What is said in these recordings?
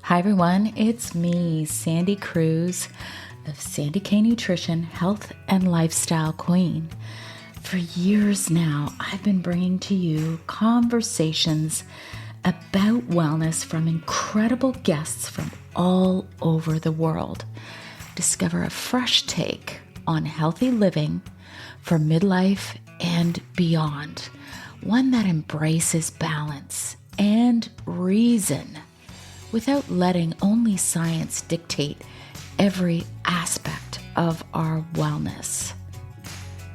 Hi everyone, it's me, Sandy Cruz of Sandy K Nutrition, Health and Lifestyle Queen. For years now, I've been bringing to you conversations about wellness from incredible guests from all over the world. Discover a fresh take on healthy living for midlife and beyond, one that embraces balance and reason without letting only science dictate every aspect of our wellness.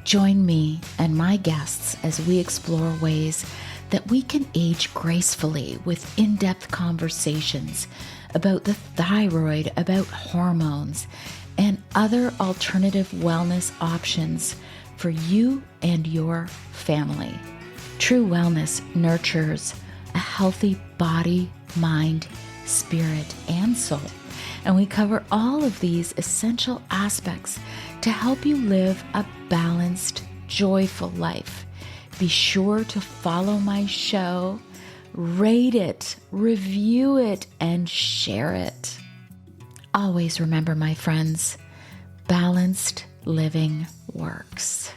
Join me and my guests as we explore ways that we can age gracefully with in-depth conversations about the thyroid, about hormones, and other alternative wellness options for you and your family. True wellness nurtures a healthy body, mind, spirit, and soul. And we cover all of these essential aspects to help you live a balanced, joyful life. Be sure to follow my show, rate it, review it, and share it. Always remember, my friends, balanced living works.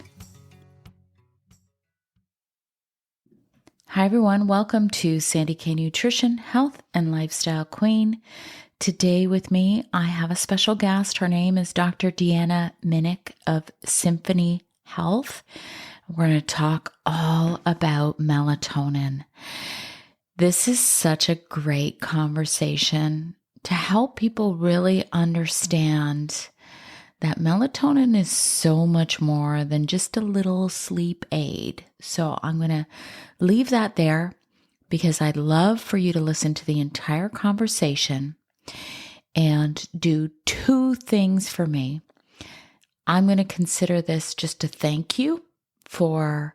Hi everyone, welcome to Sandy K Nutrition, Health and Lifestyle Queen. Today with me, I have a special guest. Her name is Dr. Deanna Minich of Symphony Health. We're going to talk all about melatonin. This is such a great conversation to help people really understand that melatonin is so much more than just a little sleep aid. So I'm going to leave that there because I'd love for you to listen to the entire conversation and do two things for me. I'm going to consider this just a thank you for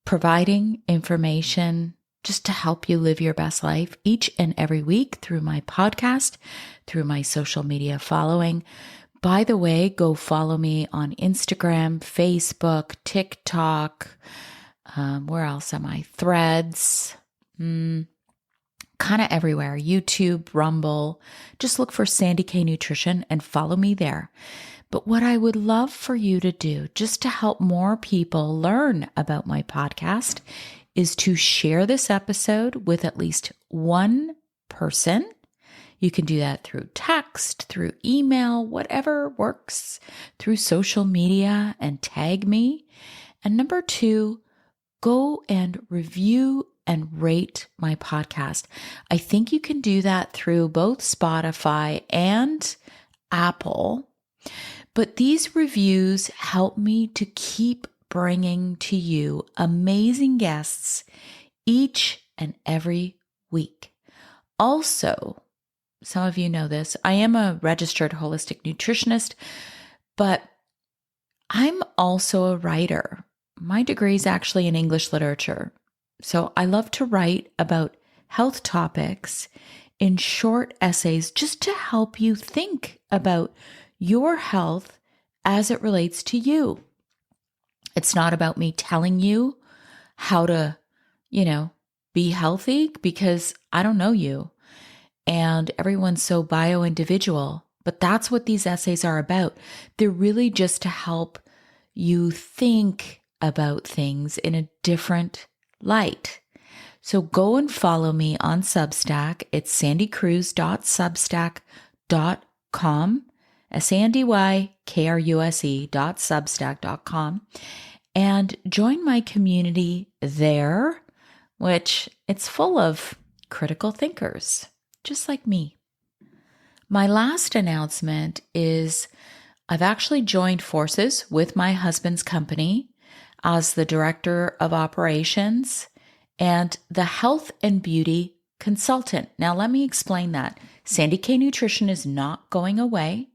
providing information just to help you live your best life each and every week through my podcast, through my social media following. By the way, go follow me on Instagram, Facebook, TikTok. Where else am I? Threads. Kind of everywhere. YouTube, Rumble. Just look for Sandy K Nutrition and follow me there. But what I would love for you to do, just to help more people learn about my podcast, is to share this episode with at least one person. You can do that through text, through email, whatever works, through social media, and tag me. And number two, go and review and rate my podcast. I think you can do that through both Spotify and Apple. But these reviews help me to keep bringing to you amazing guests each and every week. Also, some of you know this, I am a registered holistic nutritionist, but I'm also a writer. My degree is actually in English literature. So I love to write about health topics in short essays just to help you think about your health as it relates to you. It's not about me telling you how to, be healthy because I don't know you. And everyone's so bio-individual, but that's what these essays are about. They're really just to help you think about things in a different light. So go and follow me on Substack. It's sandycruz.substack.com, sandykruse.substack.com, and join my community there, which it's full of critical thinkers, just like me. My last announcement is I've actually joined forces with my husband's company as the director of operations and the health and beauty consultant. Now, let me explain that. Sandy K Nutrition is not going away,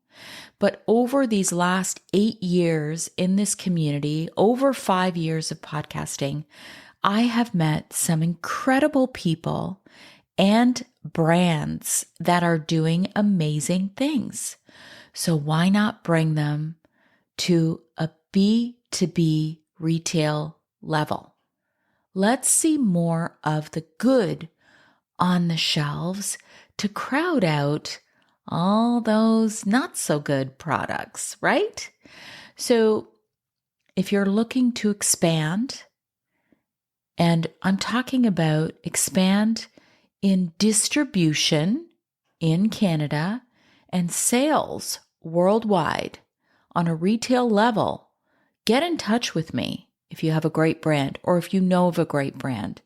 but over these last 8 years in this community, over 5 years of podcasting, I have met some incredible people and brands that are doing amazing things. So why not bring them to a B2B retail level? Let's see more of the good on the shelves to crowd out all those not so good products, right? So if you're looking to expand, and I'm talking about expand in distribution in Canada and sales worldwide on a retail level, get in touch with me if you have a great brand or if you know of a great brand.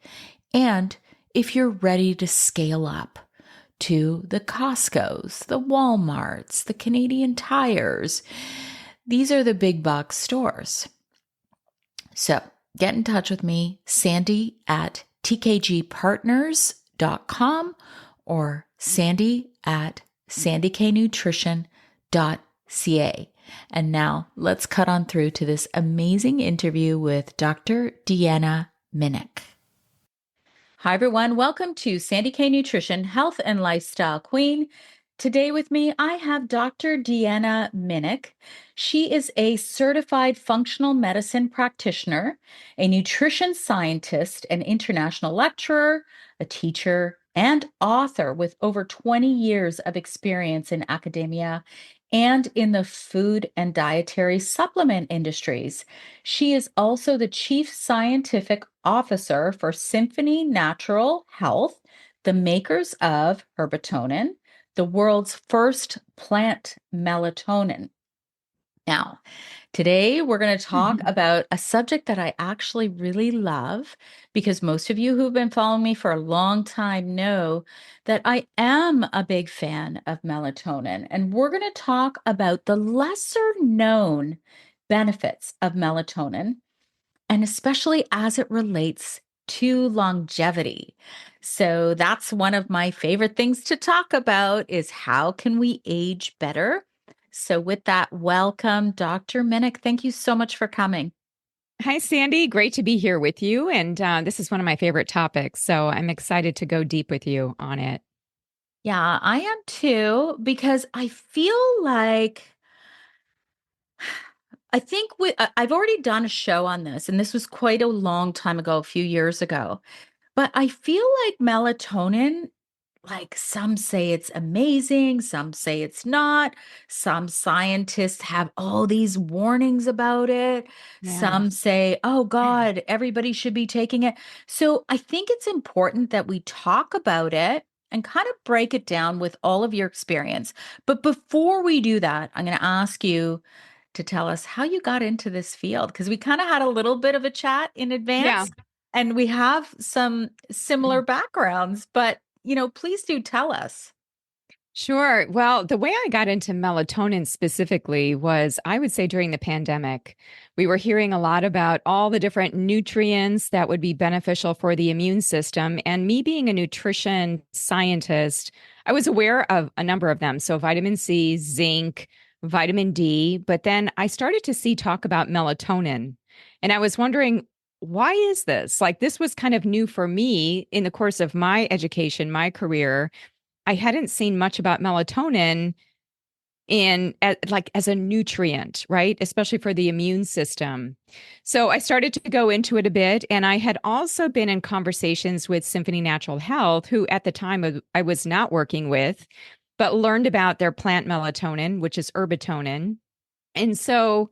And if you're ready to scale up to the Costco's, the Walmarts, the Canadian Tires, these are the big box stores. So get in touch with me, Sandy at tkgpartners.com or Sandy at sandyknutrition.ca. And now let's cut on through to this amazing interview with Dr. Deanna Minich. Hi, everyone. Welcome to Sandy K Nutrition, Health and Lifestyle Queen. Today with me, I have Dr. Deanna Minich. She is a certified functional medicine practitioner, a nutrition scientist, an international lecturer, a teacher, and author with over 20 years of experience in academia and in the food and dietary supplement industries. She is also the chief scientific officer for Symphony Natural Health, the makers of Herbatonin, the world's first plant melatonin. Now, today we're going to talk about a subject that I actually really love because most of you who've been following me for a long time know that I am a big fan of melatonin. And we're going to talk about the lesser known benefits of melatonin, and especially as it relates to longevity. So that's one of my favorite things to talk about is how can we age better? So with that, welcome, Dr. Minich. Thank you so much for coming. Hi, Sandy. Great to be here with you. And this is one of my favorite topics. So I'm excited to go deep with you on it. Yeah, I am too, because I feel like I've already done a show on this, and this was quite a long time ago, a few years ago. But I feel like melatonin, like some say it's amazing, some say it's not. Some scientists have all these warnings about it. Yeah. Some say, oh God, everybody should be taking it. So I think it's important that we talk about it and kind of break it down with all of your experience. But before we do that, I'm going to ask you to tell us how you got into this field because we kind of had a little bit of a chat in Yeah. advance and we have some similar backgrounds, but please do tell us. Sure. Well, the way I got into melatonin specifically was, I would say, during the pandemic. We were hearing a lot about all the different nutrients that would be beneficial for the immune system. And me being a nutrition scientist, I was aware of a number of them. So, vitamin C, zinc, vitamin D. But then I started to see talk about melatonin. And I was wondering, why is this? Like, this was kind of new for me in the course of my education, my career. I hadn't seen much about melatonin like as a nutrient, right? Especially for the immune system. So I started to go into it a bit. And I had also been in conversations with Symphony Natural Health, who at the time I was not working with, but learned about their plant melatonin, which is Herbatonin. And so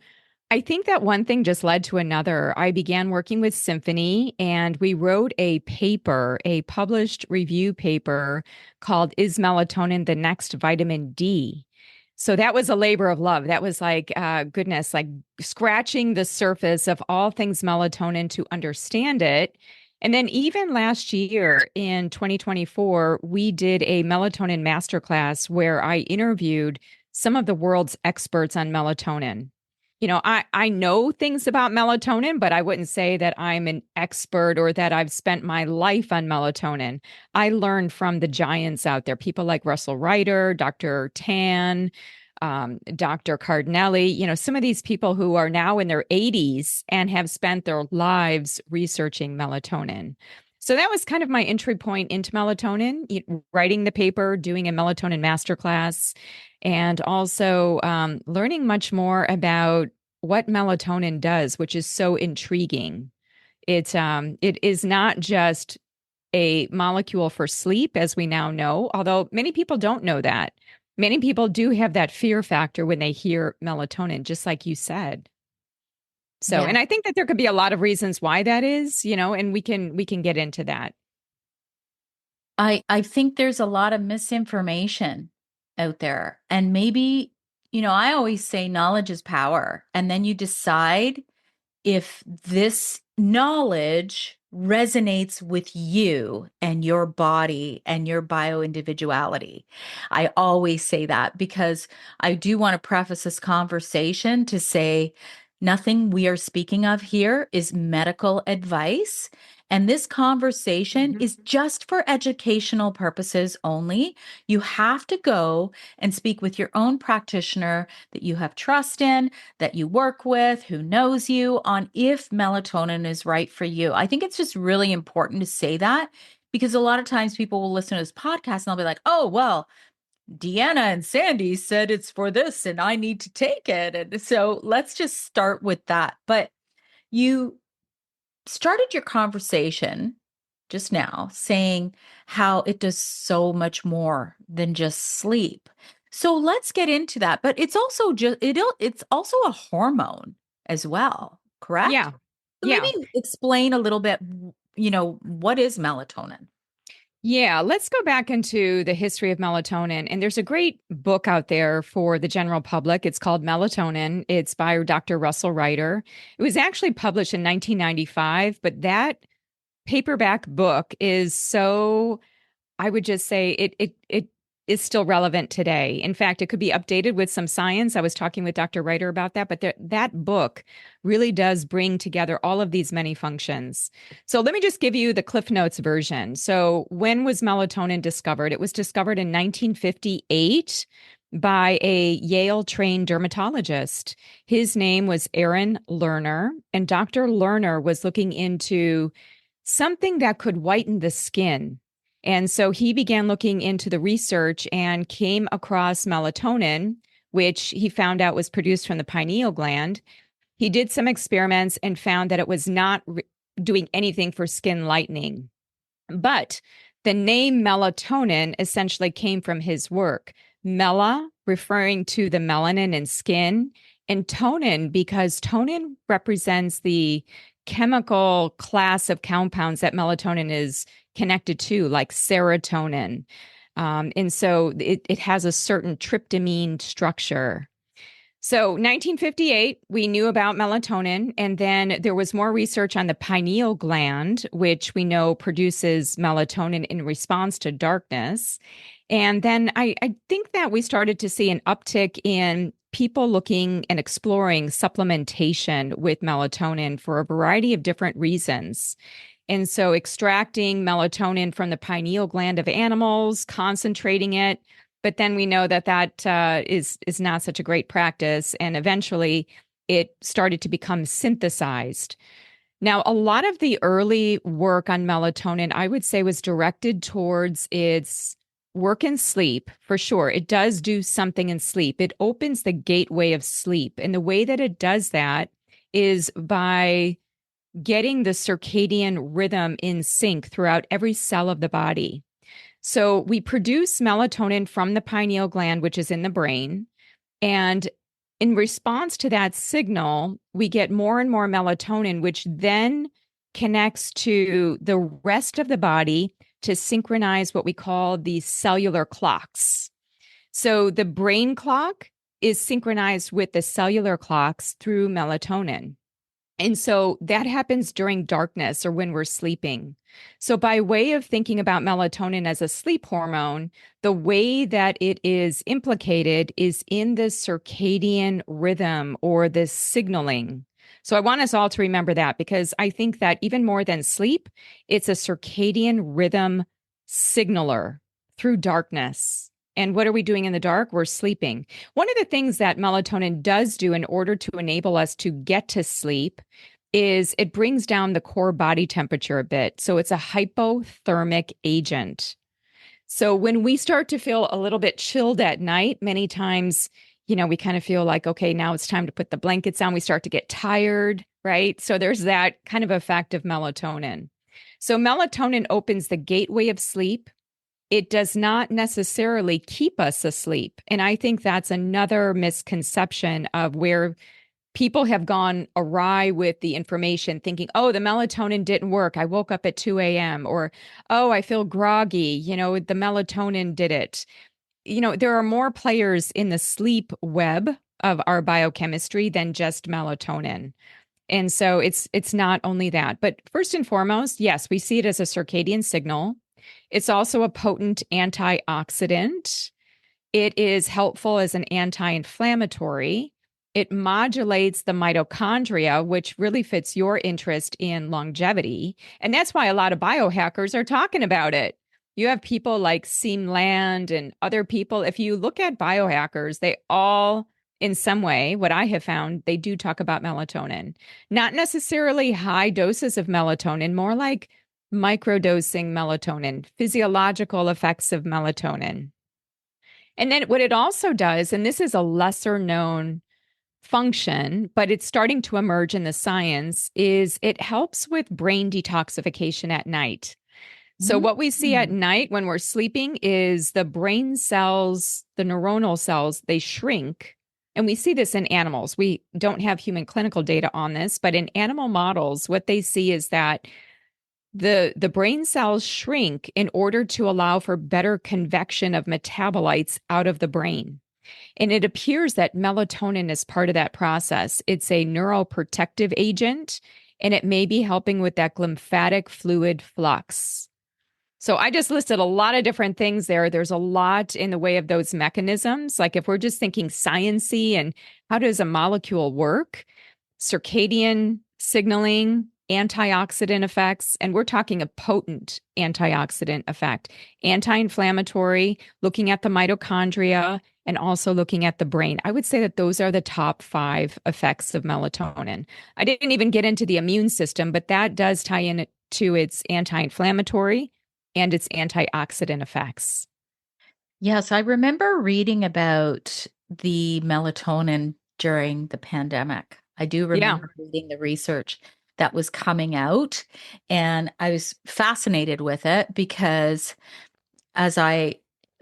I think that one thing just led to another. I began working with Symphony and we wrote a paper, a published review paper called Is Melatonin the Next Vitamin D? So that was a labor of love. That was like, goodness, like scratching the surface of all things melatonin to understand it. And then even last year in 2024, we did a melatonin masterclass where I interviewed some of the world's experts on melatonin. I know things about melatonin, but I wouldn't say that I'm an expert or that I've spent my life on melatonin. I learned from the giants out there, people like Russell Ryder, Dr. Tan, Dr. Cardinelli, some of these people who are now in their 80s and have spent their lives researching melatonin. So that was kind of my entry point into melatonin, writing the paper, doing a melatonin masterclass, and also learning much more about what melatonin does, which is so intriguing. It is not just a molecule for sleep, as we now know, although many people don't know that. Many people do have that fear factor when they hear melatonin, just like you said. So, Yeah. and I think that there could be a lot of reasons why that is, and we can get into that. I think there's a lot of misinformation out there. And maybe, I always say knowledge is power. And then you decide if this knowledge resonates with you and your body and your bio individuality. I always say that because I do want to preface this conversation to say nothing we are speaking of here is medical advice. And this conversation Mhm. is just for educational purposes only. You have to go and speak with your own practitioner that you have trust in, that you work with, who knows you on if melatonin is right for you. I think it's just really important to say that because a lot of times people will listen to this podcast and they'll be like, oh, well, Deanna and Sandy said it's for this and I need to take it. And so let's just start with that. But you started your conversation just now saying how it does so much more than just sleep. So let's get into that. But it's also it's also a hormone as well, correct? Yeah. So maybe Yeah. explain a little bit, what is melatonin? Yeah, let's go back into the history of melatonin. And there's a great book out there for the general public. It's called Melatonin. It's by Dr. Russell Ryder. It was actually published in 1995, but that paperback book is so, I would just say it is still relevant today. In fact, it could be updated with some science. I was talking with Dr. Ryder about that, but that book really does bring together all of these many functions. So let me just give you the Cliff Notes version. So when was melatonin discovered? It was discovered in 1958 by a Yale trained dermatologist. His name was Aaron Lerner, and Dr. Lerner was looking into something that could whiten the skin. And so he began looking into the research and came across melatonin, which he found out was produced from the pineal gland. He did some experiments and found that it was not doing anything for skin lightening. But the name melatonin essentially came from his work. Mela, referring to the melanin in skin, and tonin, because tonin represents the chemical class of compounds that melatonin is connected to, like serotonin. And so it has a certain tryptamine structure. So, 1958, we knew about melatonin, and then there was more research on the pineal gland, which we know produces melatonin in response to darkness. And then I think that we started to see an uptick in people looking and exploring supplementation with melatonin for a variety of different reasons. And so, extracting melatonin from the pineal gland of animals, concentrating it, but then we know that is not such a great practice, and eventually it started to become synthesized. Now, a lot of the early work on melatonin, I would say, was directed towards its work in sleep, for sure. It does do something in sleep. It opens the gateway of sleep. And the way that it does that is by getting the circadian rhythm in sync throughout every cell of the body. So we produce melatonin from the pineal gland, which is in the brain. And in response to that signal, we get more and more melatonin, which then connects to the rest of the body to synchronize what we call the cellular clocks. So the brain clock is synchronized with the cellular clocks through melatonin. And so that happens during darkness or when we're sleeping. So, by way of thinking about melatonin as a sleep hormone, the way that it is implicated is in the circadian rhythm or the signaling. So, I want us all to remember that because I think that even more than sleep, it's a circadian rhythm signaler through darkness. And what are we doing in the dark? We're sleeping. One of the things that melatonin does do in order to enable us to get to sleep is it brings down the core body temperature a bit. So it's a hypothermic agent. So when we start to feel a little bit chilled at night, many times, we kind of feel like, okay, now it's time to put the blankets on. We start to get tired, right? So there's that kind of effect of melatonin. So melatonin opens the gateway of sleep. It does not necessarily keep us asleep. And I think that's another misconception of where people have gone awry with the information, thinking, oh, the melatonin didn't work. I woke up at 2 a.m. Or, oh, I feel groggy. The melatonin did it. There are more players in the sleep web of our biochemistry than just melatonin. And so it's not only that, but first and foremost, yes, we see it as a circadian signal. It's also a potent antioxidant. It is helpful as an anti-inflammatory. It modulates the mitochondria, which really fits your interest in longevity. And that's why a lot of biohackers are talking about it. You have people like Seam Land and other people. If you look at biohackers, they all, in some way, what I have found, they do talk about melatonin. Not necessarily high doses of melatonin, more like microdosing melatonin, physiological effects of melatonin. And then what it also does, and this is a lesser known function, but it's starting to emerge in the science, is it helps with brain detoxification at night. So what we see at Mm. night when we're sleeping is the brain cells, the neuronal cells, they shrink. And we see this in animals. We don't have human clinical data on this, but in animal models, what they see is that the brain cells shrink in order to allow for better convection of metabolites out of the brain. And it appears that melatonin is part of that process. It's a neuroprotective agent, and it may be helping with that lymphatic fluid flux. So I just listed a lot of different things there. There's a lot in the way of those mechanisms. Like if we're just thinking sciency and how does a molecule work, circadian signaling, antioxidant effects, and we're talking a potent antioxidant effect, anti-inflammatory, looking at the mitochondria, and also looking at the brain. I would say that those are the top 5 effects of melatonin. I didn't even get into the immune system, but that does tie in to its anti-inflammatory and its antioxidant effects. Yes, I remember reading about the melatonin during the pandemic. I do Yeah. remember reading the research that was coming out, and I was fascinated with it because, as I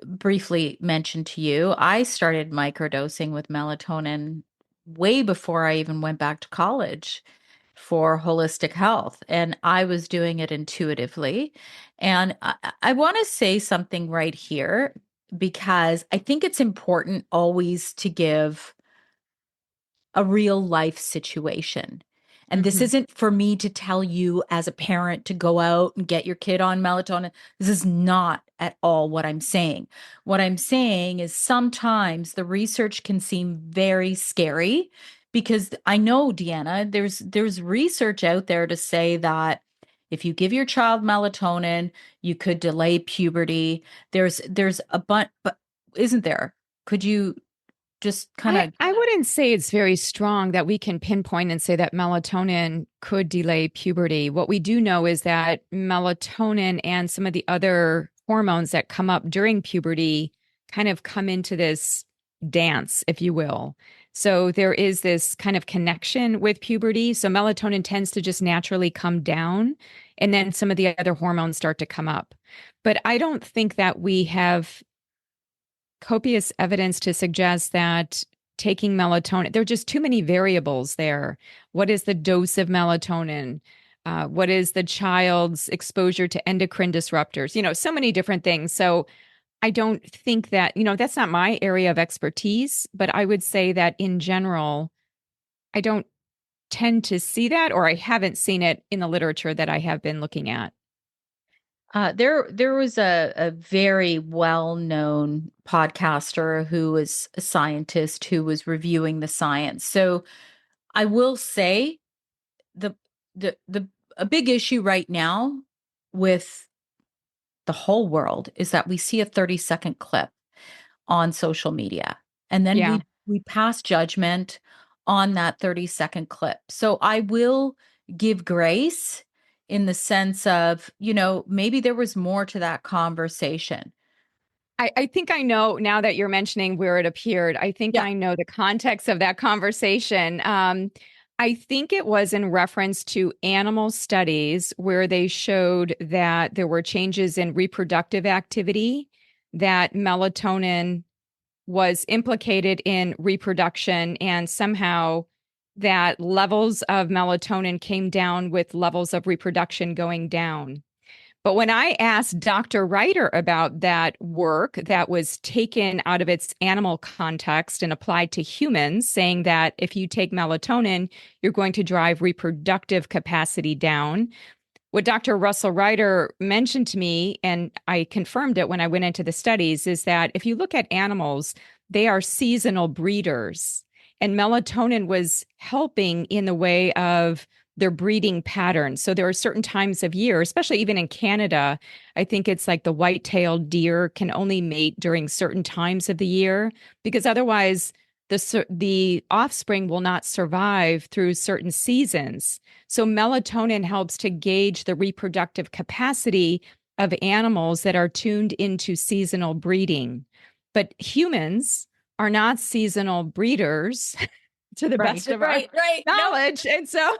briefly mentioned to you, I started microdosing with melatonin way before I even went back to college for holistic health. And I was doing it intuitively. And I want to say something right here because I think it's important always to give a real life situation. And this Mm-hmm. isn't for me to tell you as a parent to go out and get your kid on melatonin. This is not at all what I'm saying. What I'm saying is sometimes the research can seem very scary because I know, Deanna, there's research out there to say that if you give your child melatonin, you could delay puberty. There's a bunch, but isn't there? Could you just kind I, of I wouldn't say it's very strong that we can pinpoint and say that melatonin could delay puberty. What we do know is that melatonin and some of the other hormones that come up during puberty kind of come into this dance, if you will. So there is this kind of connection with puberty. So melatonin tends to just naturally come down, and then some of the other hormones start to come up. But I don't think that we have copious evidence to suggest that taking melatonin, there are just too many variables there. What is the dose of melatonin? What is the child's exposure to endocrine disruptors? So many different things. So I don't think that, that's not my area of expertise, but I would say that in general, I don't tend to see that, or I haven't seen it in the literature that I have been looking at. there was a very well-known podcaster who was a scientist who was reviewing the science. So I will say the the a big issue right now with the whole world is that we see a 30-second clip on social media and then Yeah. we pass judgment on that 30-second clip. So I will give grace in the sense of, maybe there was more to that conversation. I think I know now that you're mentioning where it appeared. I think Yeah. I know the context of that conversation. I think it was in reference to animal studies where they showed that there were changes in reproductive activity, that melatonin was implicated in reproduction, and somehow that levels of melatonin came down with levels of reproduction going down. But when I asked Dr. Ryder about that work that was taken out of its animal context and applied to humans, saying that if you take melatonin, you're going to drive reproductive capacity down, what Dr. Russell Ryder mentioned to me, and I confirmed it when I went into the studies, is that if you look at animals, they are seasonal breeders. And melatonin was helping in the way of their breeding patterns. So there are certain times of year, especially even in Canada, I think it's like the white-tailed deer can only mate during certain times of the year because otherwise the offspring will not survive through certain seasons. So melatonin helps to gauge the reproductive capacity of animals that are tuned into seasonal breeding. But humans are not seasonal breeders to the best of our knowledge. And so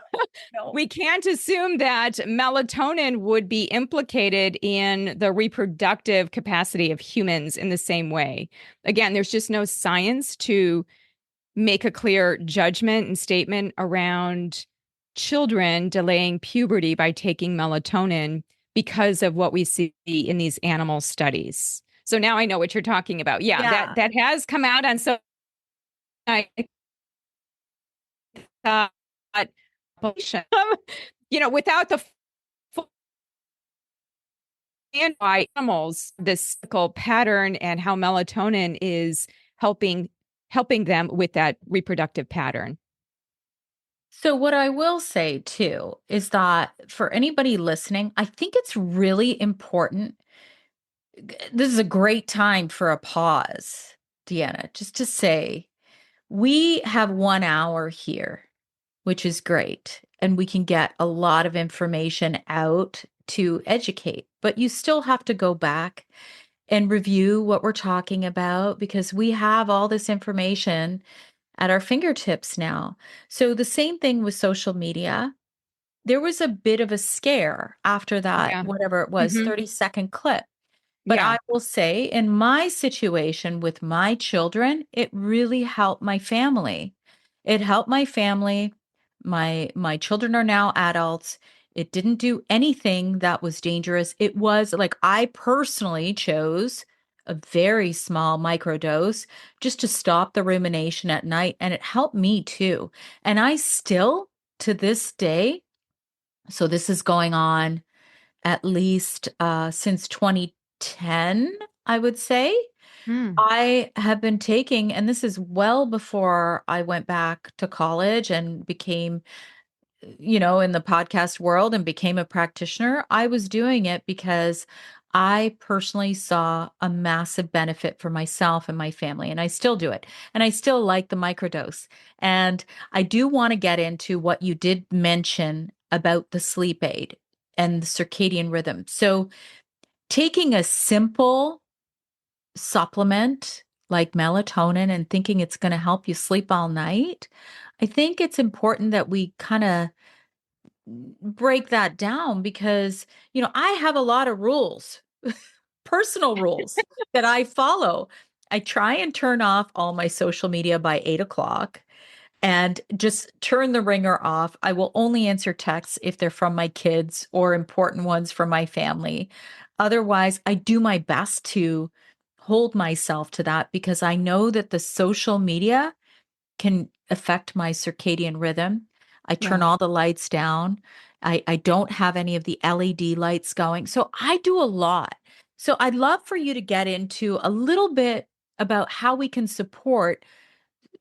we can't assume that melatonin would be implicated in the reproductive capacity of humans in the same way. Again, there's just no science to make a clear judgment and statement around children delaying puberty by taking melatonin because of what we see in these animal studies. So now I know what you're talking about. Yeah. That has come out on so without the and why animals, this cyclical pattern and how melatonin is helping them with that reproductive pattern. So what I will say too is that for anybody listening, I think it's really important. This is a great time for a pause, Deanna, just to say we have 1 hour here, which is great. And we can get a lot of information out to educate, but you still have to go back and review what we're talking about because we have all this information at our fingertips now. So the same thing with social media. There was a bit of a scare after that, whatever it was, 30-second clip. But I will say in my situation with my children, it really helped my family. It helped my family. My children are now adults. It didn't do anything that was dangerous. It was like I personally chose a very small microdose just to stop the rumination at night. And it helped me too. And I still, to this day, so this is going on at least since 2010, I would say. I have been taking, and this is well before I went back to college and became, in the podcast world and became a practitioner. I was doing it because I personally saw a massive benefit for myself and my family, and I still do it. And I still like the microdose. And I do want to get into what you did mention about the sleep aid and the circadian rhythm. So taking a simple supplement like melatonin and thinking it's going to help you sleep all night, I think it's important that we kind of break that down because, I have a lot of rules, personal rules that I follow. I try and turn off all my social media by 8 o'clock and just turn the ringer off. I will only answer texts if they're from my kids or important ones from my family. Otherwise, I do my best to hold myself to that because I know that the social media can affect my circadian rhythm. I turn all the lights down. I don't have any of the LED lights going. So I do a lot. So I'd love for you to get into a little bit about how we can support.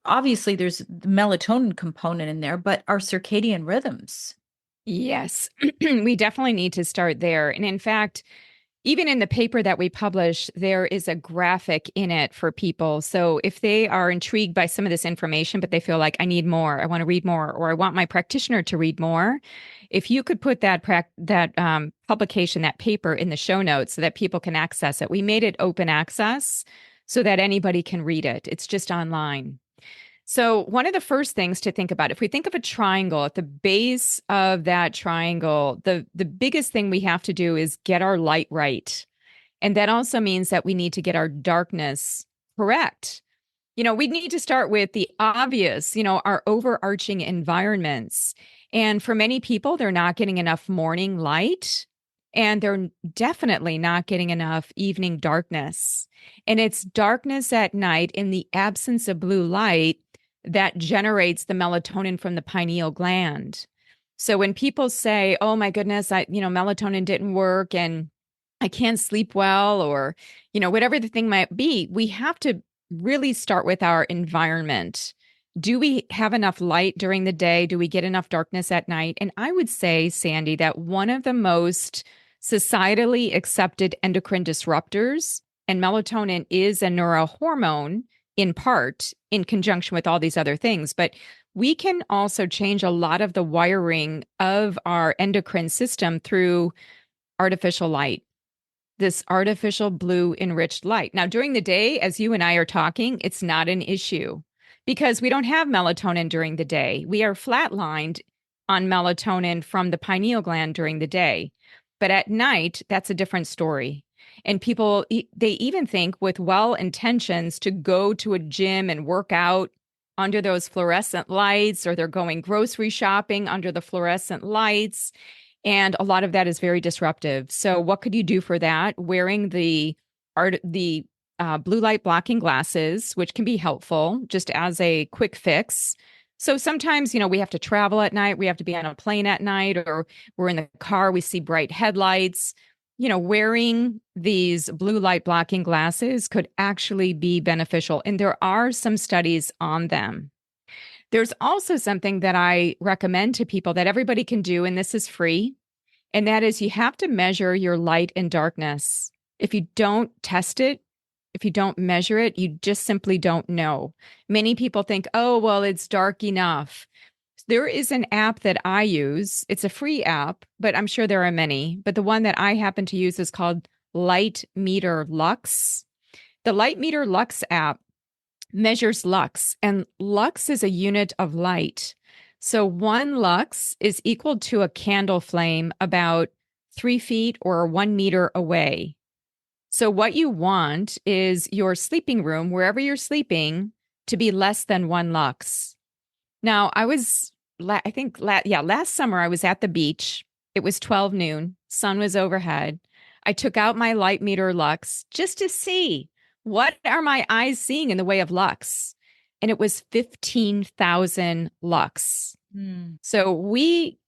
Obviously, there's the melatonin component in there, but our circadian rhythms. Yes, we definitely need to start there. And in fact, even in the paper that we publish, there is a graphic in it for people. So if they are intrigued by some of this information, but they feel like I need more, I want to read more, or I want my practitioner to read more, if you could put that publication, that paper in the show notes so that people can access it. We made it open access so that anybody can read it. It's just online. So, one of the first things to think about, if we think of a triangle, at the base of that triangle, the biggest thing we have to do is get our light right. And that also means that we need to get our darkness correct. We need to start with the obvious, our overarching environments. And for many people, they're not getting enough morning light and they're definitely not getting enough evening darkness. And it's darkness at night in the absence of blue light that generates the melatonin from the pineal gland. So when people say, "Oh my goodness, melatonin didn't work and I can't sleep well," or, whatever the thing might be, we have to really start with our environment. Do we have enough light during the day? Do we get enough darkness at night? And I would say, Sandy, that one of the most societally accepted endocrine disruptors, and melatonin is a neurohormone in part, in conjunction with all these other things, but we can also change a lot of the wiring of our endocrine system through artificial light, this artificial blue enriched light. Now, during the day, as you and I are talking, it's not an issue because we don't have melatonin during the day. We are flatlined on melatonin from the pineal gland during the day. But at night, that's a different story. And people, they even think with well intentions to go to a gym and work out under those fluorescent lights, or they're going grocery shopping under the fluorescent lights. And a lot of that is very disruptive. So what could you do for that? Wearing the blue light blocking glasses, which can be helpful just as a quick fix. So sometimes, we have to travel at night. We have to be on a plane at night, or we're in the car. We see bright headlights. Wearing these blue light blocking glasses could actually be beneficial. And there are some studies on them. There's also something that I recommend to people that everybody can do, and this is free, and that is you have to measure your light and darkness. If you don't test it, if you don't measure it, you just simply don't know. Many people think, "Oh, well, it's dark enough." There is an app that I use. It's a free app, but I'm sure there are many. But the one that I happen to use is called Light Meter Lux. The Light Meter Lux app measures lux, and lux is a unit of light. So 1 lux is equal to a candle flame about 3 feet or 1 meter away. So what you want is your sleeping room, wherever you're sleeping, to be less than 1 lux. Now, last summer I was at the beach. It was 12 noon. Sun was overhead. I took out my light meter lux just to see what are my eyes seeing in the way of lux. And it was 15,000 lux. So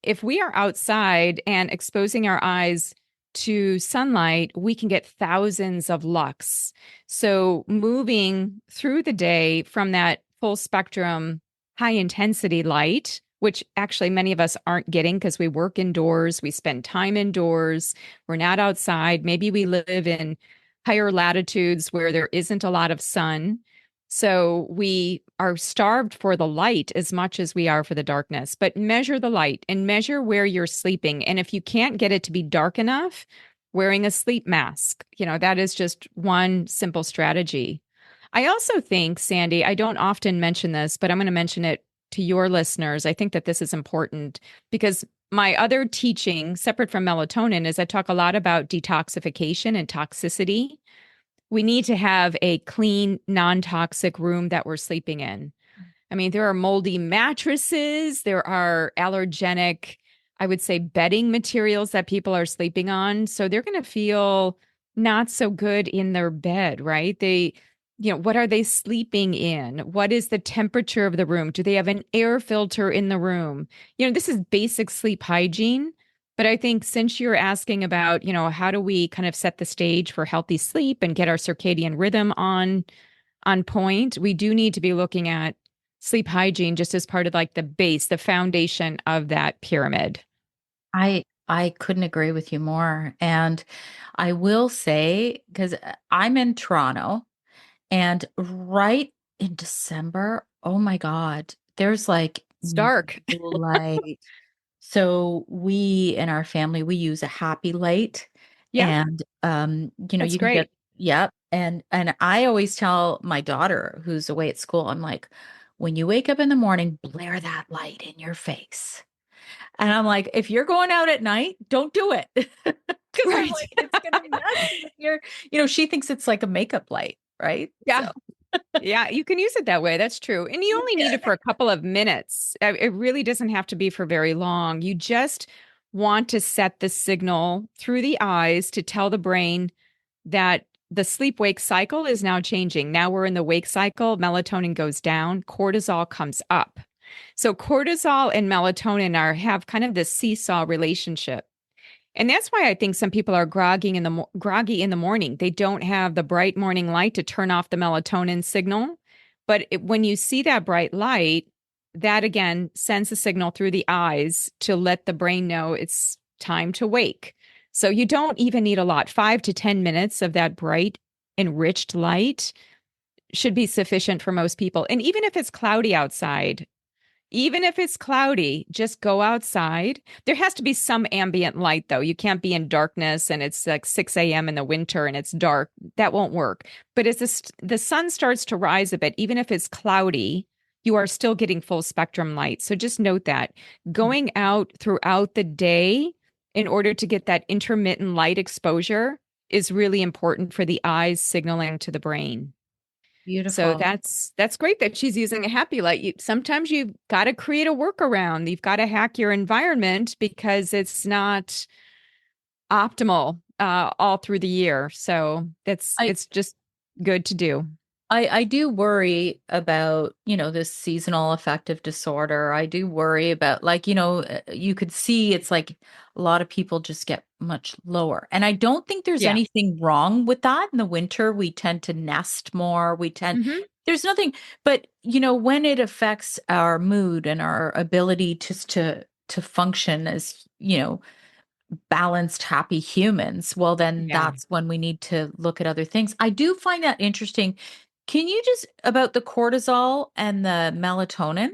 if we are outside and exposing our eyes to sunlight, we can get thousands of lux. So moving through the day from that full spectrum, high intensity light, which actually many of us aren't getting because we work indoors, we spend time indoors, we're not outside. Maybe we live in higher latitudes where there isn't a lot of sun. So we are starved for the light as much as we are for the darkness. But measure the light and measure where you're sleeping. And if you can't get it to be dark enough, wearing a sleep mask, that is just one simple strategy. I also think, Sandy, I don't often mention this, but I'm going to mention it to your listeners. I think that this is important because my other teaching, separate from melatonin, is I talk a lot about detoxification and toxicity. We need to have a clean, non-toxic room that we're sleeping in. I mean, there are moldy mattresses, there are allergenic, I would say, bedding materials that people are sleeping on. So they're going to feel not so good in their bed, right? What are they sleeping in? What is the temperature of the room? Do they have an air filter in the room? This is basic sleep hygiene. But I think since you're asking about, how do we kind of set the stage for healthy sleep and get our circadian rhythm on point, we do need to be looking at sleep hygiene just as part of like the base, the foundation of that pyramid. I couldn't agree with you more. And I will say, because I'm in Toronto, and right in December, oh my God, there's like It's dark. light. So we in our family, we use a happy light, Yeah, and that's you can get, great. yep. And I always tell my daughter who's away at school, I'm like, when you wake up in the morning, blare that light in your face. And I'm like, if you're going out at night, don't do it. Because I'm Right. like, it's going to mess with your, she thinks it's like a makeup light, right? Yeah. So, Yeah, you can use it that way. That's true. And you you only need it can. for a couple of minutes. It really doesn't have to be for very long. You just want to set the signal through the eyes to tell the brain that the sleep wake cycle is now changing. Now we're in the wake cycle. Melatonin goes down, cortisol comes up. So cortisol and melatonin have kind of this seesaw relationship. And that's why I think some people are groggy in the morning. They don't have the bright morning light to turn off the melatonin signal. But when you see that bright light, that again sends a signal through the eyes to let the brain know it's time to wake. So you don't even need a lot. 5 to 10 minutes of that bright, enriched light should be sufficient for most people. And even if it's cloudy outside, even if it's cloudy, just go outside. There has to be some ambient light, though. You can't be in darkness and it's like 6 a.m. in the winter and it's dark. That won't work. But as the sun starts to rise a bit, even if it's cloudy, you are still getting full spectrum light. So just note that going out throughout the day in order to get that intermittent light exposure is really important for the eyes signaling to the brain. So Beautiful. that's great that she's using a happy light. Sometimes you've got to create a workaround. You've got to hack your environment because it's not optimal all through the year. So I, it's just good to do. I do worry about, this seasonal affective disorder. I do worry about like, you could see it's like a lot of people just get much lower. And I don't think there's Yeah. anything wrong with that. In the winter, we tend to nest more. Hmm. There's nothing, but when it affects our mood and our ability just to function as, balanced, happy humans, well, then Yeah. that's when we need to look at other things. I do find that interesting. Can you just about the cortisol and the melatonin?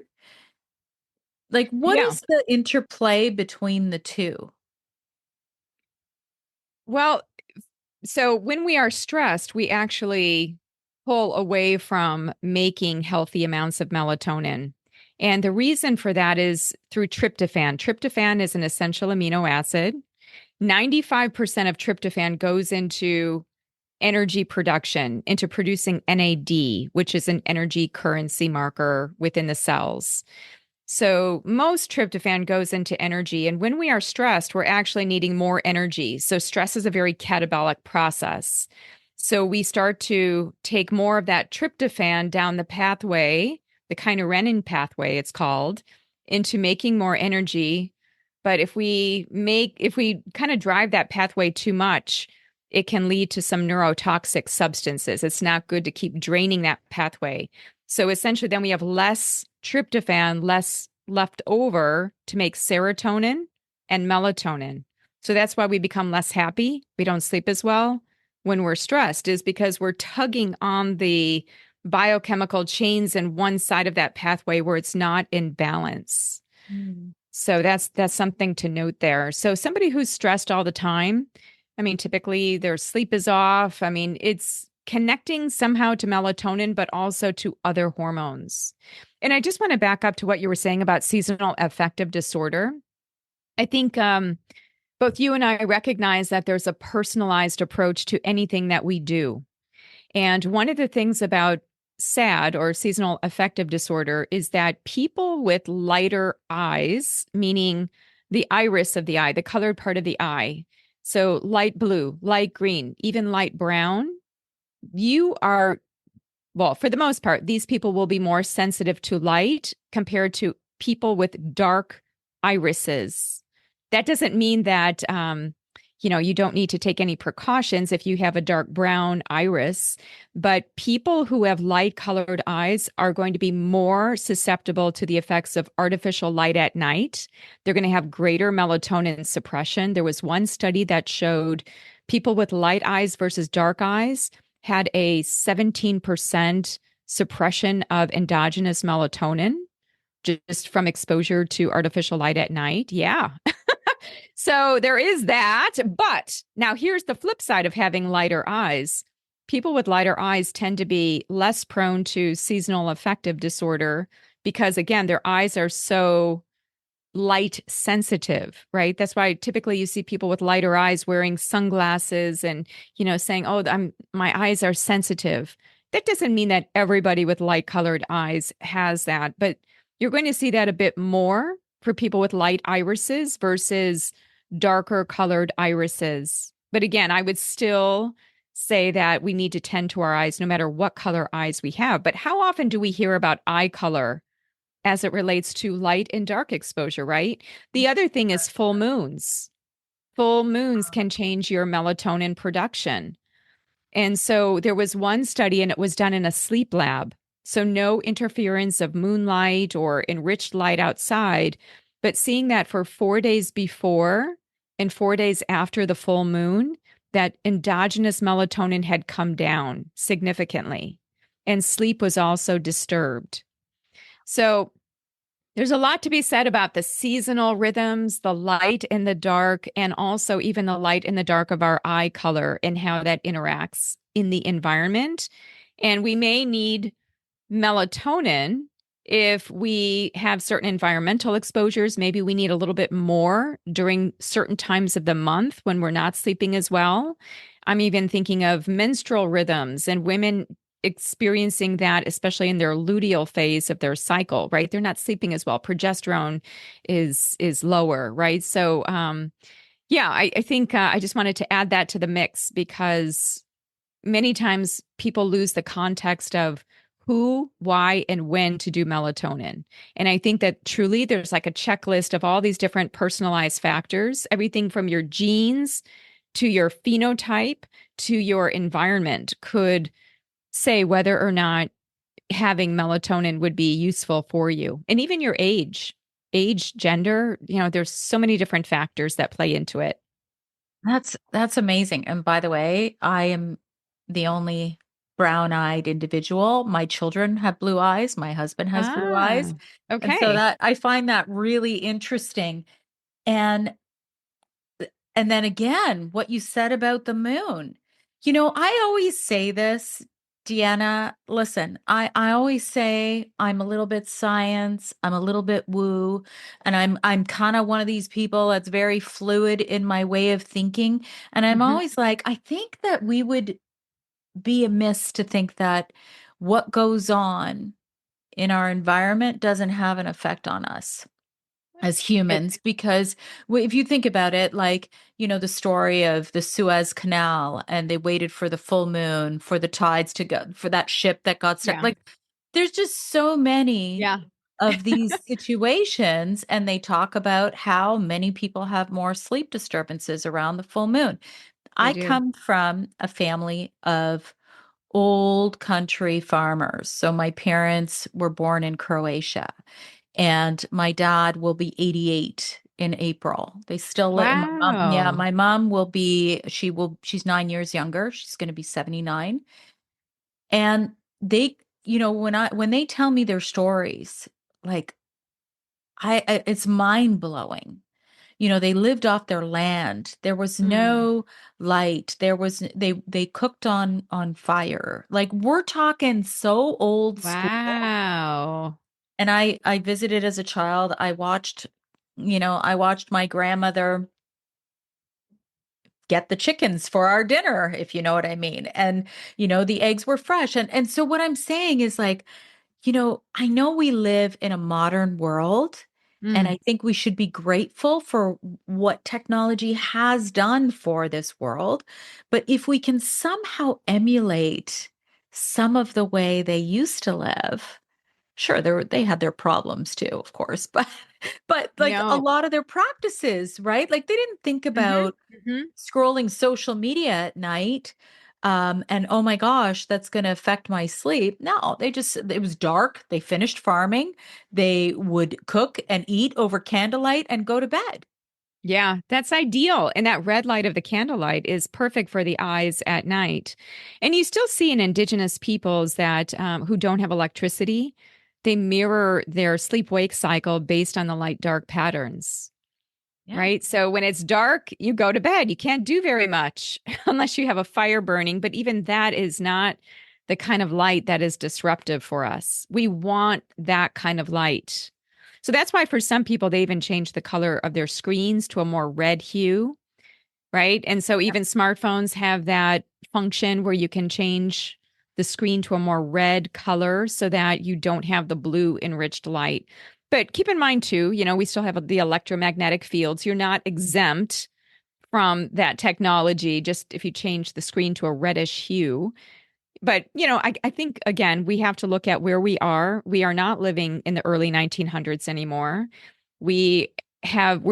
Like, what Yeah. is the interplay between the two? Well, so when we are stressed, we actually pull away from making healthy amounts of melatonin. And the reason for that is through tryptophan. Tryptophan is an essential amino acid. 95% of tryptophan goes into energy production, into producing NAD, which is an energy currency marker within the cells. So most tryptophan goes into energy. And when we are stressed, we're actually needing more energy. So stress is a very catabolic process. So we start to take more of that tryptophan down the pathway, the kynurenine pathway, it's called, into making more energy. But if we kind of drive that pathway too much, it can lead to some neurotoxic substances. It's not good to keep draining that pathway. So essentially, then we have less tryptophan, less left over to make serotonin and melatonin. So that's why we become less happy. We don't sleep as well when we're stressed, is because we're tugging on the biochemical chains in one side of that pathway where it's not in balance. Mm. So that's something to note there. So somebody who's stressed all the time, I mean, typically their sleep is off. I mean, it's connecting somehow to melatonin, but also to other hormones. And I just want to back up to what you were saying about seasonal affective disorder. I think both you and I recognize that there's a personalized approach to anything that we do. And one of the things about SAD or seasonal affective disorder is that people with lighter eyes, meaning the iris of the eye, the colored part of the eye, so light blue, light green, even light brown, you are, well, for the most part, these people will be more sensitive to light compared to people with dark irises. That doesn't mean that, you don't need to take any precautions if you have a dark brown iris, but people who have light colored eyes are going to be more susceptible to the effects of artificial light at night. They're going to have greater melatonin suppression. There was one study that showed people with light eyes versus dark eyes had a 17% suppression of endogenous melatonin just from exposure to artificial light at night. Yeah. So there is that. But now here's the flip side of having lighter eyes. people with lighter eyes tend to be less prone to seasonal affective disorder because, again, their eyes are so light sensitive, right? That's why typically you see people with lighter eyes wearing sunglasses and, saying, "Oh, my eyes are sensitive." That doesn't mean that everybody with light colored eyes has that, but you're going to see that a bit more for people with light irises versus darker colored irises. But again, I would still say that we need to tend to our eyes no matter what color eyes we have. But how often do we hear about eye color as it relates to light and dark exposure, right? The other thing is full moons. Full moons can change your melatonin production. And so there was one study, and it was done in a sleep lab. So no interference of moonlight or enriched light outside, but seeing that for 4 days before and 4 days after the full moon, that endogenous melatonin had come down significantly. And sleep was also disturbed. So there's a lot to be said about the seasonal rhythms, the light and the dark, and also even the light and the dark of our eye color and how that interacts in the environment. And we may need melatonin if we have certain environmental exposures. Maybe we need a little bit more during certain times of the month when we're not sleeping as well. I'm even thinking of menstrual rhythms and women experiencing that, especially in their luteal phase of their cycle, right? They're not sleeping as well. Progesterone is lower, right? So, yeah, I think I just wanted to add that to the mix because many times people lose the context of who, why, and when to do melatonin. And I think that truly there's like a checklist of all these different personalized factors, everything from your genes to your phenotype to your environment could say whether or not having melatonin would be useful for you. And even your age, gender, there's so many different factors that play into it. That's amazing. And by the way, I am the only brown-eyed individual. My children have blue eyes. My husband has blue eyes. Ah, And so okay. that I find that really interesting. And and then again, what you said about the moon. I always say this, Deanna, listen, I always say I'm a little bit science, I'm a little bit woo, and I'm kind of one of these people that's very fluid in my way of thinking. And I'm Hmm. always like, I think that we would be amiss to think that what goes on in our environment doesn't have an effect on us as It, humans because if you think about it, like the story of the Suez Canal, and they waited for the full moon for the tides to go for that ship that got stuck. yeah, Like there's just so many yeah, of these situations, and they talk about how many people have more sleep disturbances around the full moon. they I do. come from a family of old country farmers. So my parents were born in Croatia, and my dad will be 88 in April. They still live. My mom, yeah, Wow. my mom will be, she's 9 years younger. She's going to be 79. And they, when they tell me their stories, like it's mind blowing. They lived off their land. There was Mm. no light. They cooked on fire. Like we're talking so old school. Wow. And I visited as a child. I watched my grandmother get the chickens for our dinner, if you know what I mean. And the eggs were fresh. And so what I'm saying is like, I know we live in a modern world, and Mm. I think we should be grateful for what technology has done for this world. But if we can somehow emulate some of the way they used to live, sure, they had their problems too, of course, but like a No. lot of their practices, right? Like they didn't think Hmm. about Hmm. scrolling social media at night, and oh my gosh, that's going to affect my sleep. No, it was dark. They finished farming. They would cook and eat over candlelight and go to bed. Yeah, that's ideal. And that red light of the candlelight is perfect for the eyes at night. And you still see in indigenous peoples that who don't have electricity, they mirror their sleep wake cycle based on the light dark patterns. Yeah. right? So when it's dark, you go to bed. You can't do very much unless you have a fire burning. But even that is not the kind of light that is disruptive for us. We want that kind of light. So that's why for some people, they even change the color of their screens to a more red hue, right? And so even smartphones have that function where you can change the screen to a more red color so that you don't have the blue enriched light. But keep in mind too, we still have the electromagnetic fields. You're not exempt from that technology, just if you change the screen to a reddish hue. But, I think, again, we have to look at where we are. We are not living in the early 1900s anymore. We're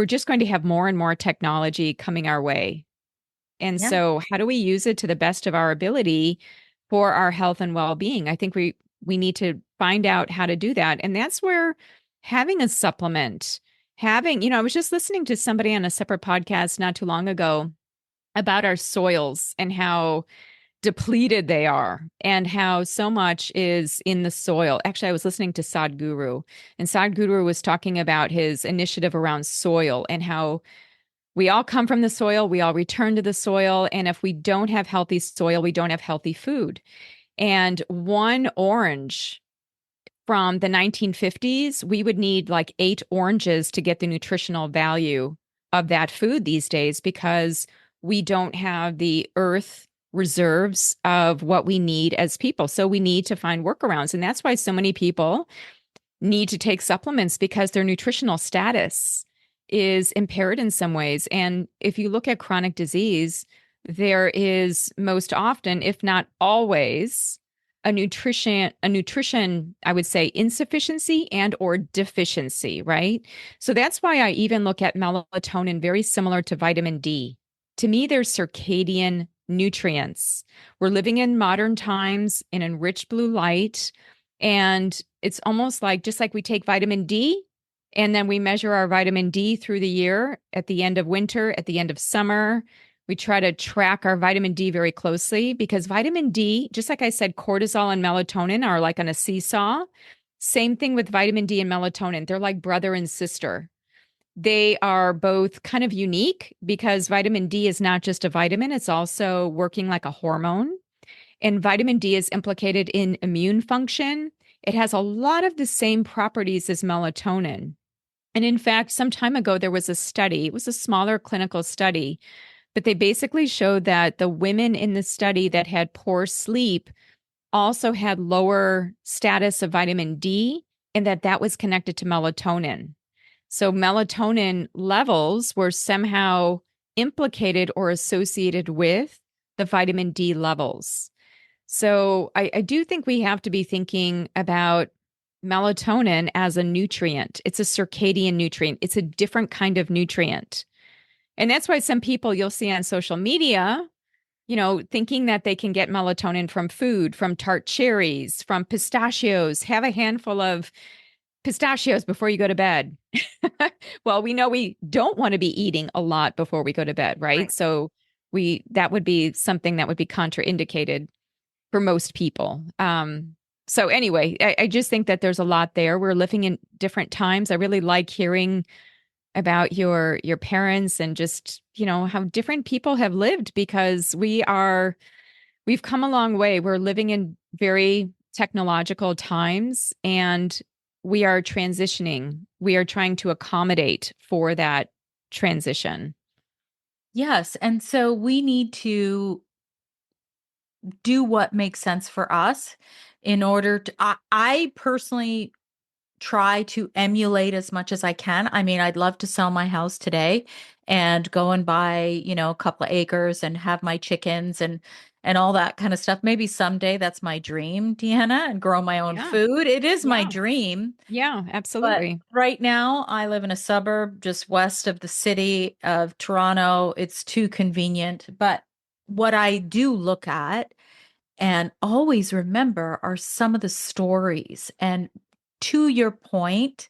just going to have more and more technology coming our way. And Yeah. so how do we use it to the best of our ability for our health and well-being? I think we need to find out how to do that. And that's where having a supplement, I was just listening to somebody on a separate podcast not too long ago about our soils and how depleted they are and how so much is in the soil. Actually, I was listening to Sadhguru, and Sadhguru was talking about his initiative around soil and how we all come from the soil, we all return to the soil, and if we don't have healthy soil, we don't have healthy food. And one orange from the 1950s, we would need like 8 oranges to get the nutritional value of that food these days because we don't have the earth reserves of what we need as people. So we need to find workarounds. And that's why so many people need to take supplements because their nutritional status is impaired in some ways. And if you look at chronic disease, there is most often, if not always, a nutrition, I would say, insufficiency and or deficiency, right? So that's why I even look at melatonin very similar to vitamin D. To me, they're circadian nutrients. We're living in modern times in enriched blue light, and it's almost like just like we take vitamin D and then we measure our vitamin D through the year at the end of winter, at the end of summer. We try to track our vitamin D very closely because vitamin D, just like I said, cortisol and melatonin are like on a seesaw. Same thing with vitamin D and melatonin. They're like brother and sister. They are both kind of unique because vitamin D is not just a vitamin, it's also working like a hormone. And vitamin D is implicated in immune function. It has a lot of the same properties as melatonin. And in fact, some time ago, there was a study, it was a smaller clinical study, but they basically showed that the women in the study that had poor sleep also had lower status of vitamin D and that was connected to melatonin. So melatonin levels were somehow implicated or associated with the vitamin D levels. So I do think we have to be thinking about melatonin as a nutrient. It's a circadian nutrient. It's a different kind of nutrient. And that's why some people you'll see on social media, thinking that they can get melatonin from food, from tart cherries, from pistachios, have a handful of pistachios before you go to bed. Well, we know we don't want to be eating a lot before we go to bed, right? Right. So that would be something that would be contraindicated for most people. So anyway, I just think that there's a lot there. We're living in different times. I really like hearing about your parents and just, how different people have lived because we've come a long way. We're living in very technological times and we are transitioning. We are trying to accommodate for that transition. Yes. And so we need to do what makes sense for us in order to, I personally try to emulate as much as I can. I mean, I'd love to sell my house today and go and buy, a couple of acres and have my chickens and all that kind of stuff. Maybe someday that's my dream, Deanna, and grow my own Yeah. food. It is my Yeah. dream. Yeah, But absolutely. right now, I live in a suburb just west of the city of Toronto. It's too convenient. But what I do look at and always remember are some of the stories. And to your point,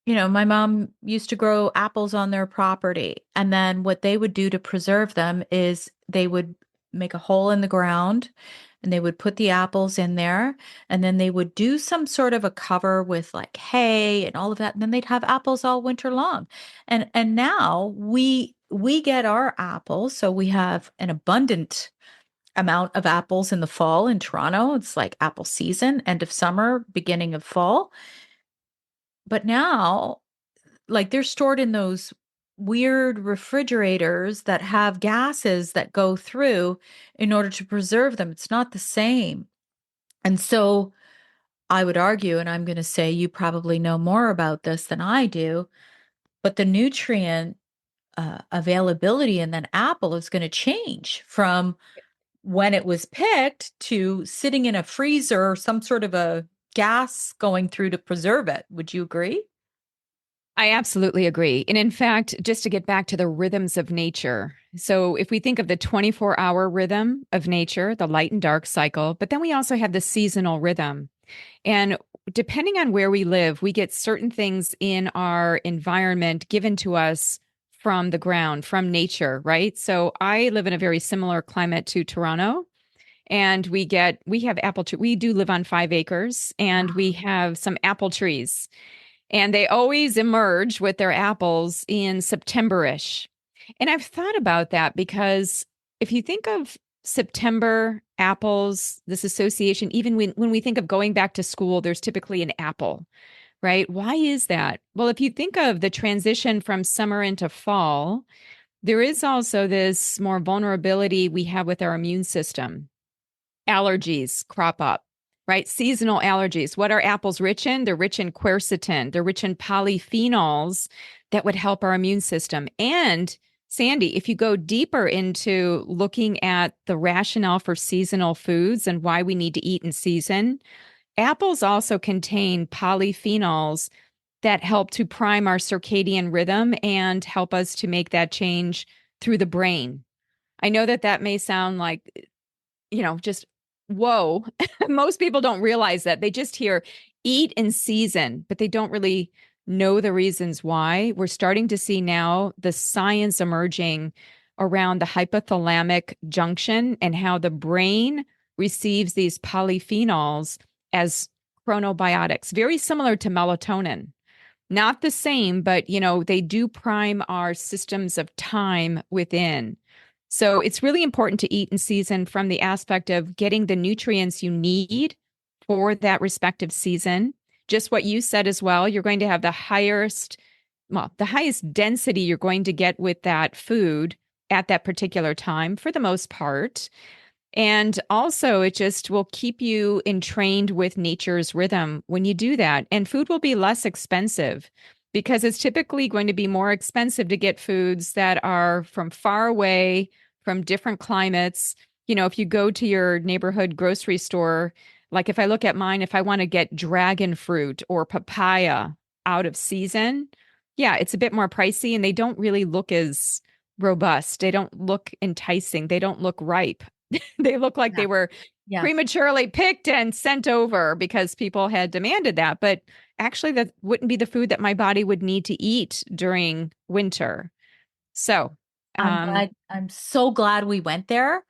my mom used to grow apples on their property. And then what they would do to preserve them is they would make a hole in the ground and they would put the apples in there, and then they would do some sort of a cover with like hay and all of that, and then they'd have apples all winter long. And now we get our apples, so we have an abundant amount of apples in the fall in Toronto. It's like apple season, end of summer, beginning of fall. But now, like they're stored in those weird refrigerators that have gases that go through in order to preserve them. It's not the same. And so I would argue, and I'm going to say you probably know more about this than I do, but the nutrient availability in that apple is going to change from when it was picked to sitting in a freezer or some sort of a gas going through to preserve it. Would you agree? I absolutely agree. And in fact, just to get back to the rhythms of nature. So if we think of the 24-hour rhythm of nature, the light and dark cycle, but then we also have the seasonal rhythm. And depending on where we live, we get certain things in our environment given to us from the ground, from nature, right? So I live in a very similar climate to Toronto. And we have apple tree. We do live on 5 acres, and we have some apple trees, and they always emerge with their apples in September-ish. And I've thought about that because if you think of September apples, this association, even when we think of going back to school, there's typically an apple, right? Why is that? Well, if you think of the transition from summer into fall, there is also this more vulnerability we have with our immune system. Allergies crop up, right? Seasonal allergies. What are apples rich in? They're rich in quercetin. They're rich in polyphenols that would help our immune system. And Sandy, if you go deeper into looking at the rationale for seasonal foods and why we need to eat in season, apples also contain polyphenols that help to prime our circadian rhythm and help us to make that change through the brain. I know that that may sound like, just whoa. Most people don't realize that. They just hear eat in season, but they don't really know the reasons why. We're starting to see now the science emerging around the hypothalamic junction and how the brain receives these polyphenols as chronobiotics, very similar to melatonin. Not the same, but they do prime our systems of time within. So it's really important to eat in season from the aspect of getting the nutrients you need for that respective season. Just what you said as well, you're going to have the highest density you're going to get with that food at that particular time for the most part. And also, it just will keep you entrained with nature's rhythm when you do that. And food will be less expensive because it's typically going to be more expensive to get foods that are from far away, from different climates. If you go to your neighborhood grocery store, like if I look at mine, if I want to get dragon fruit or papaya out of season, yeah, it's a bit more pricey and they don't really look as robust. They don't look enticing. They don't look ripe. They look like Yeah. they were Yeah. prematurely picked and sent over because people had demanded that. But actually, that wouldn't be the food that my body would need to eat during winter. So, um, I'm so glad we went there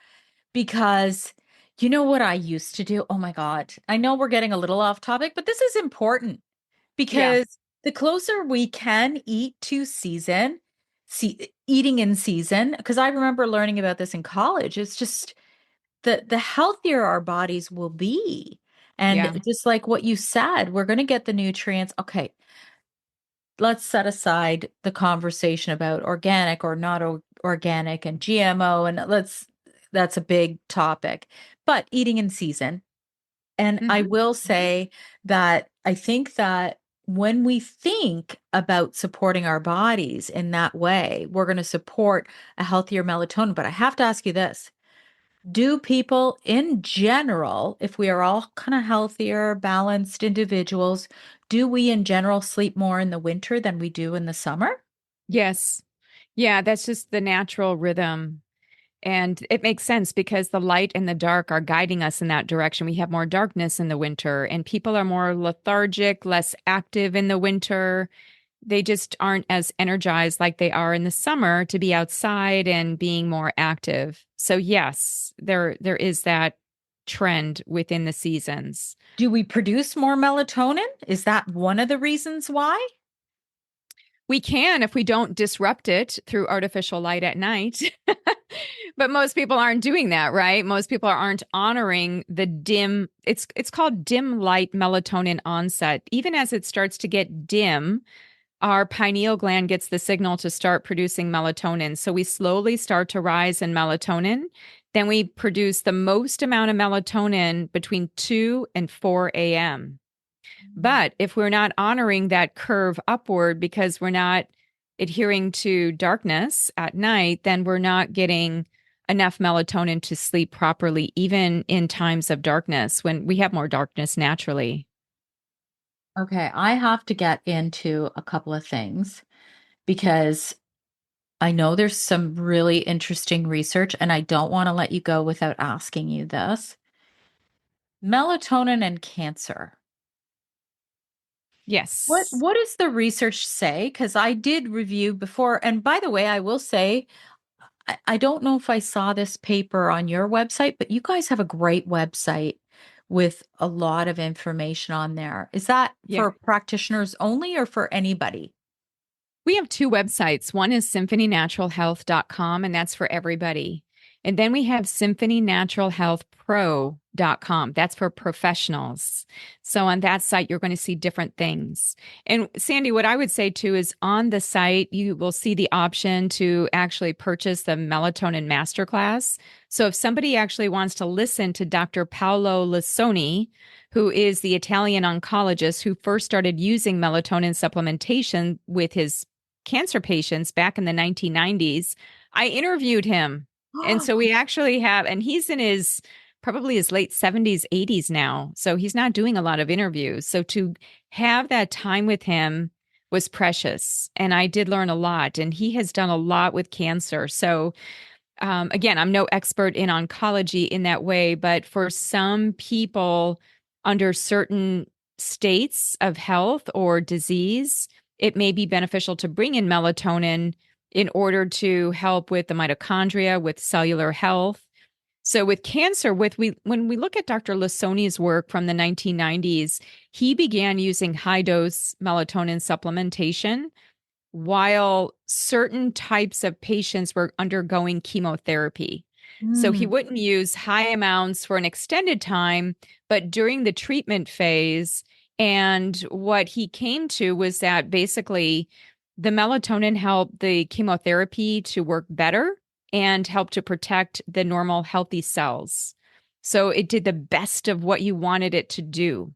because you know what I used to do? Oh my God. I know we're getting a little off topic, but this is important yeah, because the closer we can eat to season, eating in season, because I remember learning about this in college, it's just the healthier our bodies will be. And yeah. just like what you said, we're going to get the nutrients. Okay, let's set aside the conversation about organic or not organic and GMO, and that's a big topic. But eating in season, and I Hmm. will say that I think that when we think about supporting our bodies in that way, we're going to support a healthier melatonin. But I have to ask you this. Do people in general, if we are all kind of healthier, balanced individuals, do we in general sleep more in the winter than we do in the summer? Yes. Yeah, that's just the natural rhythm. And it makes sense because the light and the dark are guiding us in that direction. We have more darkness in the winter, and people are more lethargic, less active in the winter. They just aren't as energized like they are in the summer to be outside and being more active. So yes, there is that trend within the seasons. Do we produce more melatonin? Is that one of the reasons why? We can if we don't disrupt it through artificial light at night. But most people aren't doing that, right? Most people aren't honoring the dim, it's called dim light melatonin onset. Even as it starts to get dim, our pineal gland gets the signal to start producing melatonin. So we slowly start to rise in melatonin. Then we produce the most amount of melatonin between 2 and 4 a.m. But if we're not honoring that curve upward because we're not adhering to darkness at night, then we're not getting enough melatonin to sleep properly, even in times of darkness when we have more darkness naturally. Okay, I have to get into a couple of things because I know there's some really interesting research, and I don't want to let you go without asking you this. Melatonin and cancer. What Yes. what does the research say? Because I did review before, and by the way, I will say I don't know if I saw this paper on your website, but you guys have a great website with a lot of information on there. Is that Yeah. for practitioners only or for anybody? We have two websites. One is symphonynaturalhealth.com, and that's for everybody. And then we have symphonynaturalhealthpro.com. That's for professionals. So on that site, you're going to see different things. And Sandy, what I would say too is on the site, you will see the option to actually purchase the melatonin masterclass. So if somebody actually wants to listen to Dr. Paolo Lissoni, who is the Italian oncologist who first started using melatonin supplementation with his cancer patients back in the 1990s, I interviewed him. And so we actually have, and he's in his probably his late 70s, 80s now. So he's not doing a lot of interviews. So to have that time with him was precious. And I did learn a lot. And he has done a lot with cancer. So again, I'm no expert in oncology in that way, but for some people under certain states of health or disease, it may be beneficial to bring in melatonin in order to help with the mitochondria, with cellular health. So with cancer, when we look at Dr. Lissoni's work from the 1990s, he began using high dose melatonin supplementation while certain types of patients were undergoing chemotherapy. So he Mm. wouldn't use high amounts for an extended time, but during the treatment phase. And what he came to was that basically the melatonin helped the chemotherapy to work better and help to protect the normal healthy cells. So it did the best of what you wanted it to do.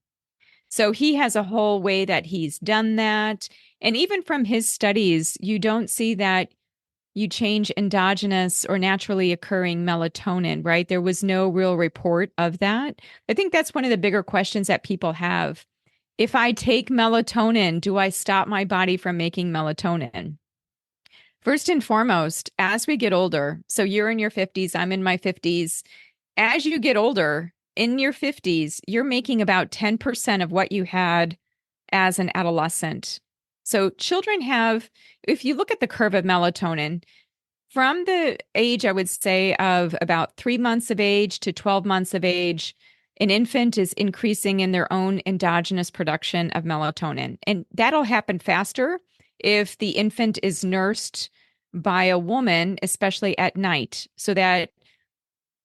So he has a whole way that he's done that. And even from his studies, you don't see that you change endogenous or naturally occurring melatonin, right? There was no real report of that. I think that's one of the bigger questions that people have. If I take melatonin, do I stop my body from making melatonin? First and foremost, as we get older, so you're in your 50s, I'm in my 50s, as you get older, in your 50s, you're making about 10% of what you had as an adolescent. So children have, if you look at the curve of melatonin, from the age, I would say, of about 3 months of age to 12 months of age, an infant is increasing in their own endogenous production of melatonin. And that'll happen faster if the infant is nursed by a woman, especially at night, so that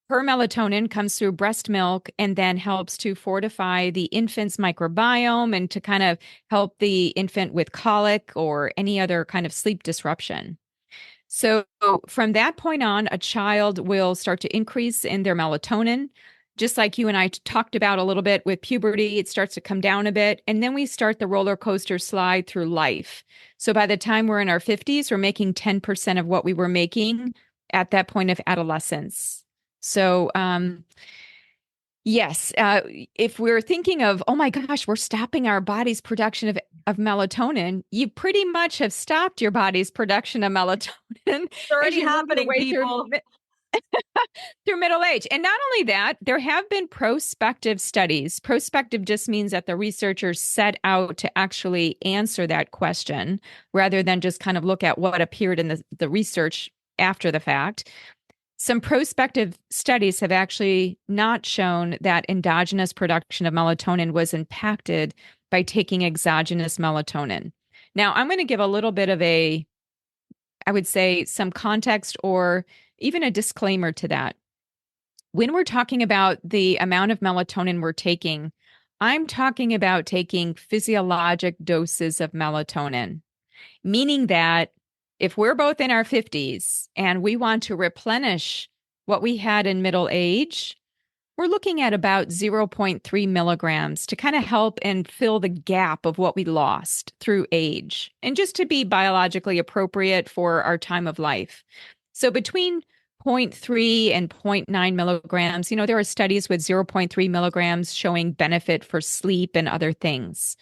her melatonin comes through breast milk and then helps to fortify the infant's microbiome and to kind of help the infant with colic or any other kind of sleep disruption. So from that point on, a child will start to increase in their melatonin. Just like you and I talked about a little bit with puberty, it starts to come down a bit. And then we start the roller coaster slide through life. So by the time we're in our 50s, we're making 10% of what we were making at that point of adolescence. So, yes, if we're thinking of, oh my gosh, we're stopping our body's production of melatonin, you pretty much have stopped your body's production of melatonin. It's already happening, people. Through middle age. And not only that, there have been prospective studies. Prospective just means that the researchers set out to actually answer that question rather than just kind of look at what appeared in the research after the fact. Some prospective studies have actually not shown that endogenous production of melatonin was impacted by taking exogenous melatonin. Now, I'm going to give a little bit of I would say, some context or even a disclaimer to that. When we're talking about the amount of melatonin we're taking, I'm talking about taking physiologic doses of melatonin, meaning that if we're both in our 50s and we want to replenish what we had in middle age, we're looking at about zero point 0.3 milligrams to kind of help and fill the gap of what we lost through age and just to be biologically appropriate for our time of life. So between zero point 0.3 and zero point 0.9 milligrams, there are studies with zero point 0.3 milligrams showing benefit for sleep and other things.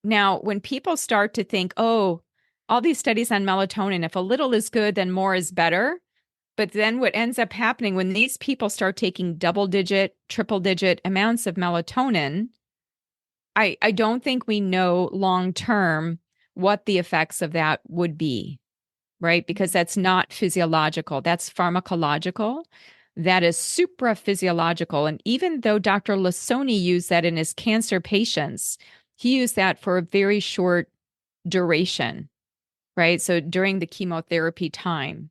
Now, when people start to think, oh, all these studies on melatonin, if a little is good, then more is better. But then what ends up happening when these people start taking double-digit, triple-digit amounts of melatonin, I don't think we know long-term what the effects of that would be, right? Because that's not physiological. That's pharmacological. That is supraphysiological. And even though Dr. Lassoni used that in his cancer patients, he used that for a very short duration, right? So during the chemotherapy time,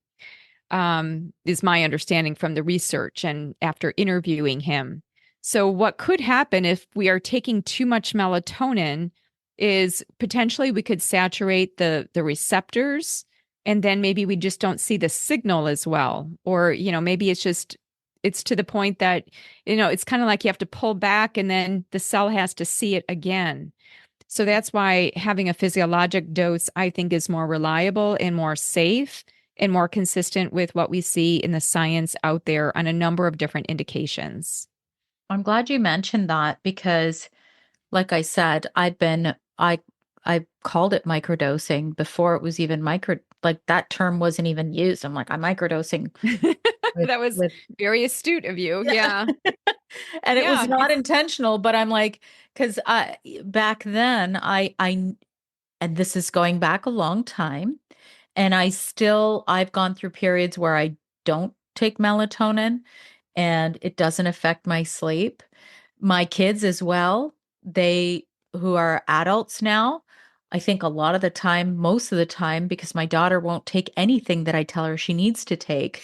is my understanding from the research and after interviewing him. So what could happen if we are taking too much melatonin is potentially we could saturate the receptors, and then maybe we just don't see the signal as well. Or, maybe it's to the point that, it's kind of like you have to pull back and then the cell has to see it again. So that's why having a physiologic dose, I think, is more reliable and more safe and more consistent with what we see in the science out there on a number of different indications. I'm glad you mentioned that because, like I said, I called it microdosing before it was even like that term wasn't even used. I'm like, I'm microdosing That was with very astute of you. yeah. Yeah. And it was Yeah. not intentional, but I'm like, because back then and this is going back a long time, and I've gone through periods where I don't take melatonin and it doesn't affect my sleep. My kids as well, they who are adults now, I think a lot of the time, most of the time, because my daughter won't take anything that I tell her she needs to take.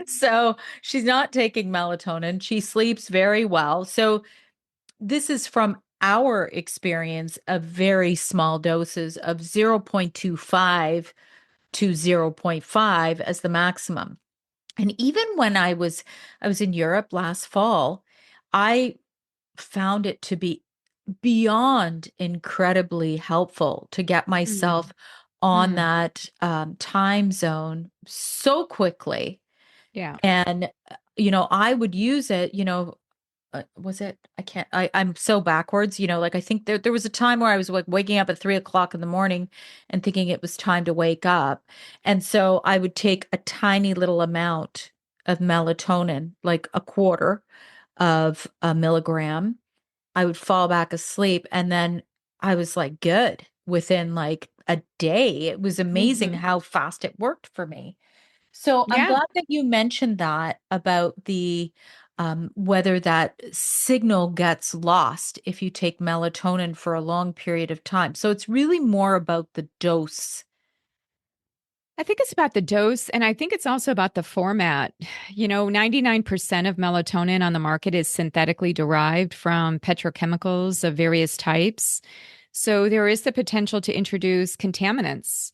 So she's not taking melatonin. She sleeps very well. So this is from our experience of very small doses of 0.25 to zero point 0.5 as the maximum. And even when I was in Europe last fall, I found it to be beyond incredibly helpful to get Mm. myself on Mm. that time zone so quickly. Yeah. And, I would use it, was it? I can't, I'm so backwards, like I think there was a time where I was like waking up at 3 o'clock in the morning and thinking it was time to wake up. And so I would take a tiny little amount of melatonin, like a quarter of a milligram. I would fall back asleep and then I was like good within like a day. It was amazing Hmm. how fast it worked for me. So I'm Yeah. glad that you mentioned that about the whether that signal gets lost if you take melatonin for a long period of time. So it's really more about the dose. I think it's about the dose, and I think it's also about the format. 99% of melatonin on the market is synthetically derived from petrochemicals of various types. So there is the potential to introduce contaminants.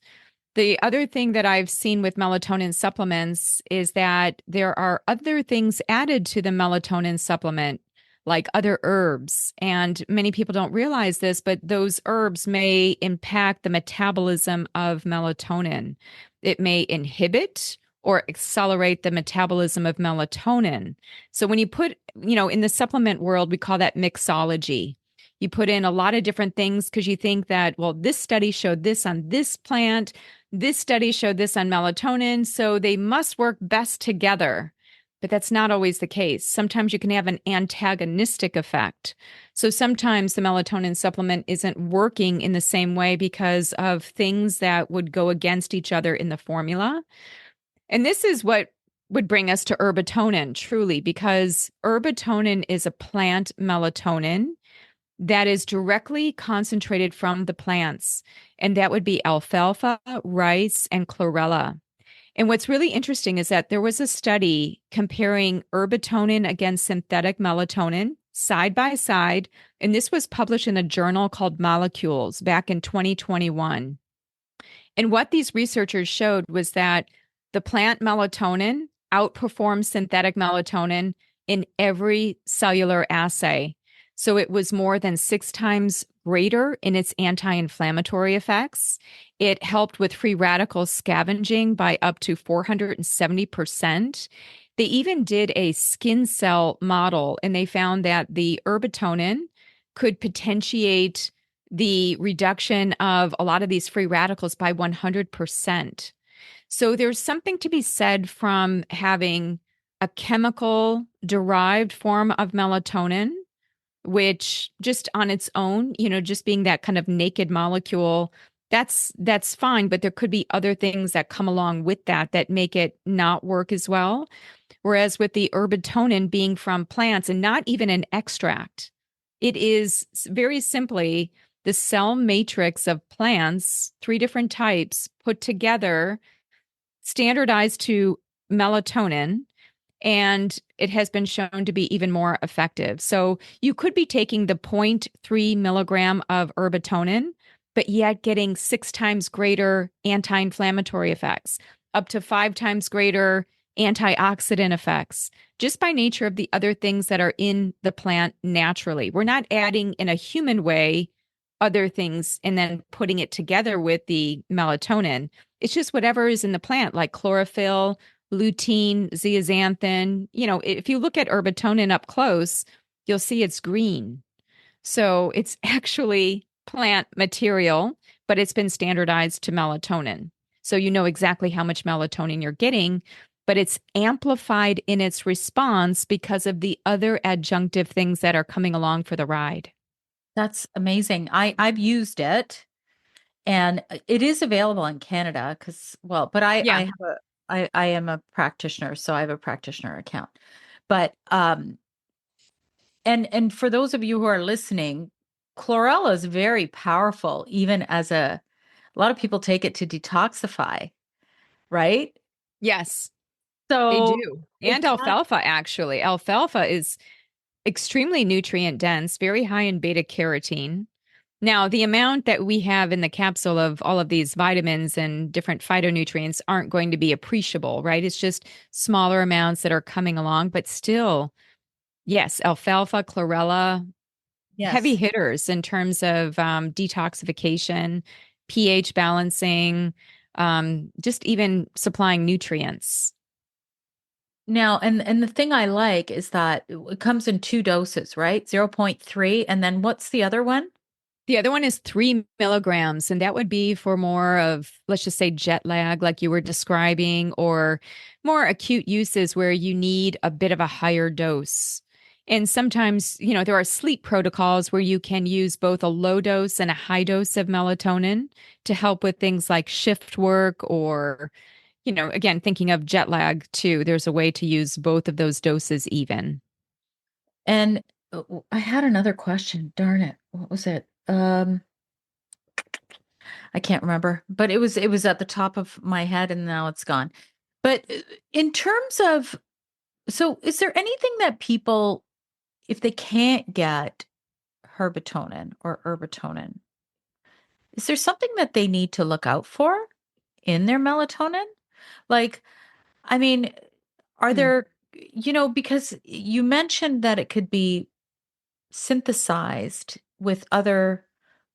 The other thing that I've seen with melatonin supplements is that there are other things added to the melatonin supplement, like other herbs. And many people don't realize this, but those herbs may impact the metabolism of melatonin. It may inhibit or accelerate the metabolism of melatonin. So when you put, in the supplement world, we call that mixology. You put in a lot of different things because you think that, well, this study showed this on this plant, this study showed this on melatonin, so they must work best together. But that's not always the case. Sometimes you can have an antagonistic effect. So sometimes the melatonin supplement isn't working in the same way because of things that would go against each other in the formula. And this is what would bring us to herbatonin, truly, because herbatonin is a plant melatonin that is directly concentrated from the plants. And that would be alfalfa, rice, and chlorella. And what's really interesting is that there was a study comparing herbatonin against synthetic melatonin side by side. And this was published in a journal called Molecules back in 2021. And what these researchers showed was that the plant melatonin outperformed synthetic melatonin in every cellular assay. So it was more than 6 times greater in its anti-inflammatory effects. It helped with free radical scavenging by up to 470%. They even did a skin cell model, and they found that the herbatonin could potentiate the reduction of a lot of these free radicals by 100%. So there's something to be said from having a chemical derived form of melatonin, which just on its own, just being that kind of naked molecule, that's fine, but there could be other things that come along with that make it not work as well. Whereas with the herbatonin being from plants and not even an extract, it is very simply the cell matrix of plants, 3 different types put together, standardized to melatonin, and it has been shown to be even more effective. So you could be taking the zero point 0.3 milligram of herbatonin, but yet getting 6 times greater anti-inflammatory effects, up to 5 times greater antioxidant effects, just by nature of the other things that are in the plant naturally. We're not adding in a human way other things and then putting it together with the melatonin. It's just whatever is in the plant, like chlorophyll, lutein, zeaxanthin. If you look at herbatonin up close, you'll see it's green. So it's actually plant material, but it's been standardized to melatonin. So you know exactly how much melatonin you're getting, but it's amplified in its response because of the other adjunctive things that are coming along for the ride. That's amazing. I've used it, and it is available in Canada but I Yeah. have I am a practitioner, so I have a practitioner account. But and for those of you who are listening, chlorella is very powerful, even as a lot of people take it to detoxify, right? Yes, they So do. it And can, alfalfa, actually. Alfalfa is extremely nutrient dense, very high in beta carotene. Now, the amount that we have in the capsule of all of these vitamins and different phytonutrients aren't going to be appreciable, right? It's just smaller amounts that are coming along, but still, yes, alfalfa, chlorella, heavy yes. hitters in terms of detoxification, pH balancing, just even supplying nutrients. Now, and the thing I like is that it comes in 2 doses, right? 0.3, and then what's the other one? The other one is 3 milligrams, and that would be for more of, let's just say, jet lag, like you were describing, or more acute uses where you need a bit of a higher dose. And sometimes, there are sleep protocols where you can use both a low dose and a high dose of melatonin to help with things like shift work or, again, thinking of jet lag too. There's a way to use both of those doses even. And I had another question. Darn it. What was it? I can't remember, but it was at the top of my head and now it's gone. But in terms of, so is there anything that people, if they can't get herbatonin or herbatonin, is there something that they need to look out for in their melatonin? Like, I mean, are Hmm. there, because you mentioned that it could be synthesized with other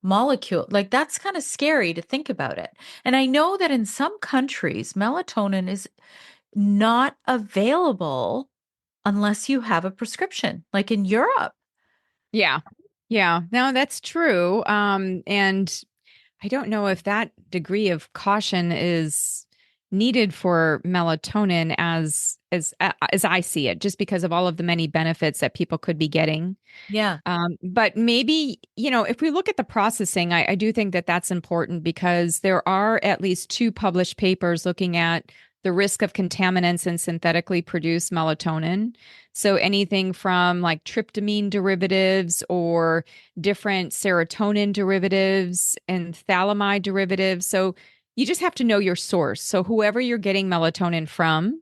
molecule, like that's kind of scary to think about it. And I know that in some countries melatonin is not available unless you have a prescription, like in Europe. Yeah. Yeah. No, that's true. And I don't know if that degree of caution is needed for melatonin as I see it, just because of all of the many benefits that people could be getting. Yeah. But maybe, if we look at the processing, I do think that that's important because there are at least 2 published papers looking at the risk of contaminants and synthetically produced melatonin. So anything from like tryptamine derivatives or different serotonin derivatives and phthalimide derivatives. So you just have to know your source. So whoever you're getting melatonin from,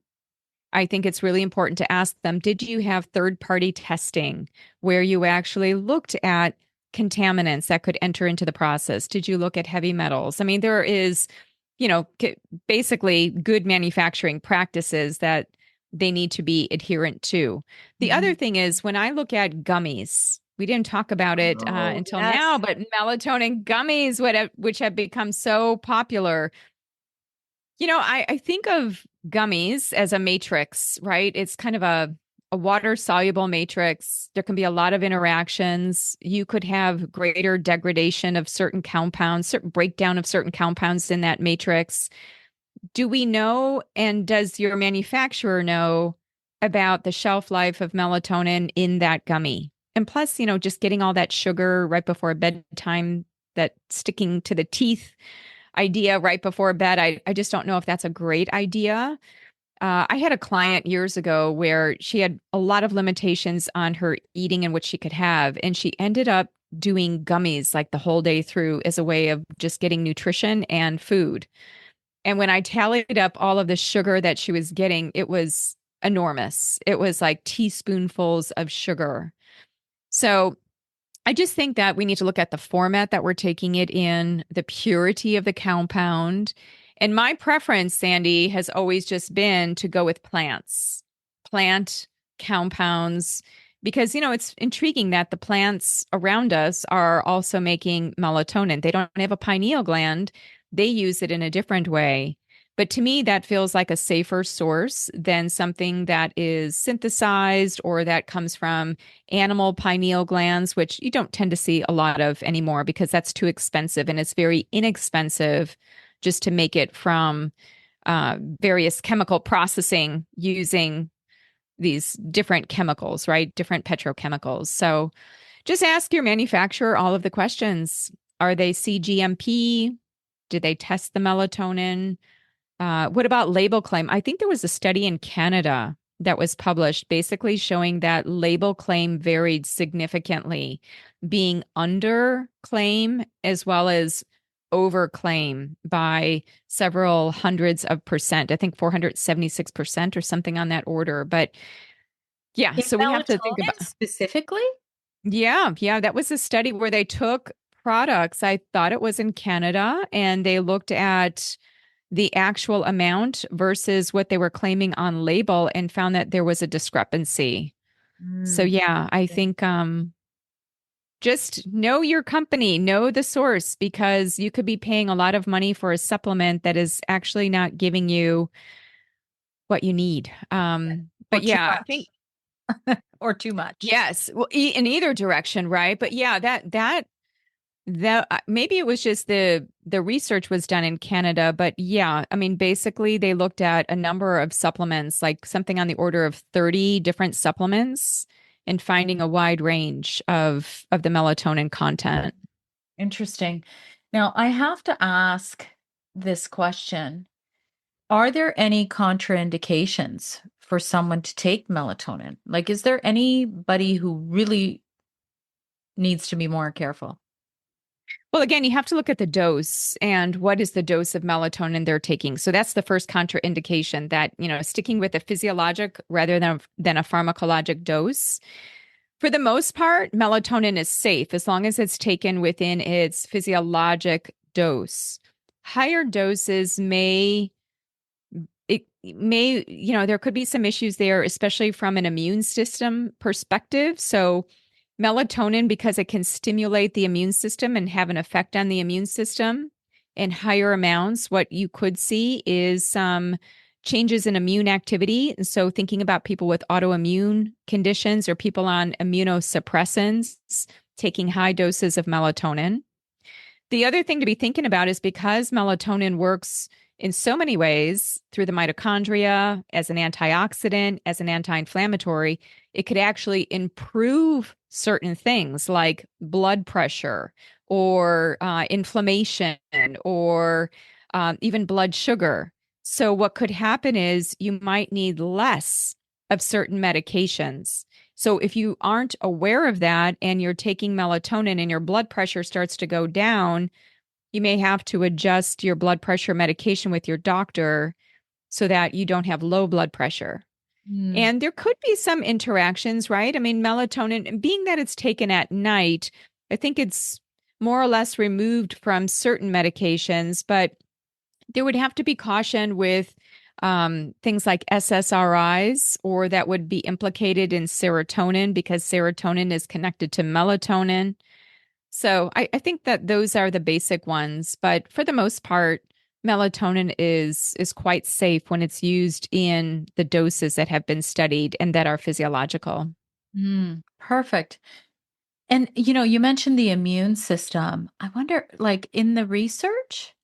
I think it's really important to ask them, did you have third-party testing where you actually looked at contaminants that could enter into the process? Did you look at heavy metals? I mean, there is, basically good manufacturing practices that they need to be adherent to. The other thing is when I look at gummies, we didn't talk about it until now, but melatonin gummies, which have become so popular. I think of gummies as a matrix, right? It's kind of a water soluble matrix. There can be a lot of interactions. You could have greater degradation of certain compounds, certain breakdown of certain compounds in that matrix. Do we know, and does your manufacturer know about the shelf life of melatonin in that gummy? And plus, just getting all that sugar right before bedtime, that sticking to the teeth idea right before bed. I just don't know if that's a great idea. I had a client years ago where she had a lot of limitations on her eating and what she could have. And she ended up doing gummies like the whole day through as a way of just getting nutrition and food. And when I tallied up all of the sugar that she was getting, it was enormous. It was like teaspoonfuls of sugar. So I just think that we need to look at the format that we're taking it in, the purity of the compound. And my preference, Sandy, has always just been to go with plant compounds, because, it's intriguing that the plants around us are also making melatonin. They don't have a pineal gland. They use it in a different way. But to me, that feels like a safer source than something that is synthesized or that comes from animal pineal glands, which you don't tend to see a lot of anymore because that's too expensive, and it's very inexpensive just to make it from various chemical processing using these different chemicals, right? Different petrochemicals. So just ask your manufacturer all of the questions. Are they CGMP? Did they test the melatonin? What about label claim? I think there was a study in Canada that was published basically showing that label claim varied significantly, being under claim as well as over claim by several hundreds of percent. I think 476% or something on that order. But yeah, In so we have to think melatonin about. specifically? Yeah, that was a study where they took products. I thought it was in Canada, and they looked at the actual amount versus what they were claiming on label and found that there was a discrepancy. So yeah, I think just know your company, know the source, because you could be paying a lot of money for a supplement that is actually not giving you what you need. Or But too yeah, I think much. Or too much. yes, well, in either direction, right? But yeah, that maybe it was just the research was done in Canada, but yeah, I mean, basically they looked at a number of supplements, like something on the order of 30 different supplements, and finding a wide range of the melatonin content. Interesting. Now, I have to ask this question. Are there any contraindications for someone to take melatonin? Like, is there anybody who really needs to be more careful? Well, again, you have to look at the dose and what is the dose of melatonin they're taking. So that's the first contraindication, that, sticking with a physiologic rather than a pharmacologic dose. For the most part, melatonin is safe as long as it's taken within its physiologic dose. Higher doses there could be some issues there, especially from an immune system perspective. So melatonin, because it can stimulate the immune system and have an effect on the immune system in higher amounts, what you could see is some changes in immune activity. And so thinking about people with autoimmune conditions or people on immunosuppressants taking high doses of melatonin. The other thing to be thinking about is because melatonin works in so many ways through the mitochondria as an antioxidant, as an anti-inflammatory, it could actually improve certain things like blood pressure or inflammation or even blood sugar. So, what could happen is you might need less of certain medications. So, if you aren't aware of that and you're taking melatonin and your blood pressure starts to go down, you may have to adjust your blood pressure medication with your doctor so that you don't have low blood pressure. Mm. And there could be some interactions, right? I mean, melatonin, being that it's taken at night, I think it's more or less removed from certain medications, but there would have to be caution with things like SSRIs, or that would be implicated in serotonin because serotonin is connected to melatonin. So I think that those are the basic ones, but for the most part, melatonin is quite safe when it's used in the doses that have been studied and that are physiological. Perfect. And you mentioned the immune system. I wonder, like in the research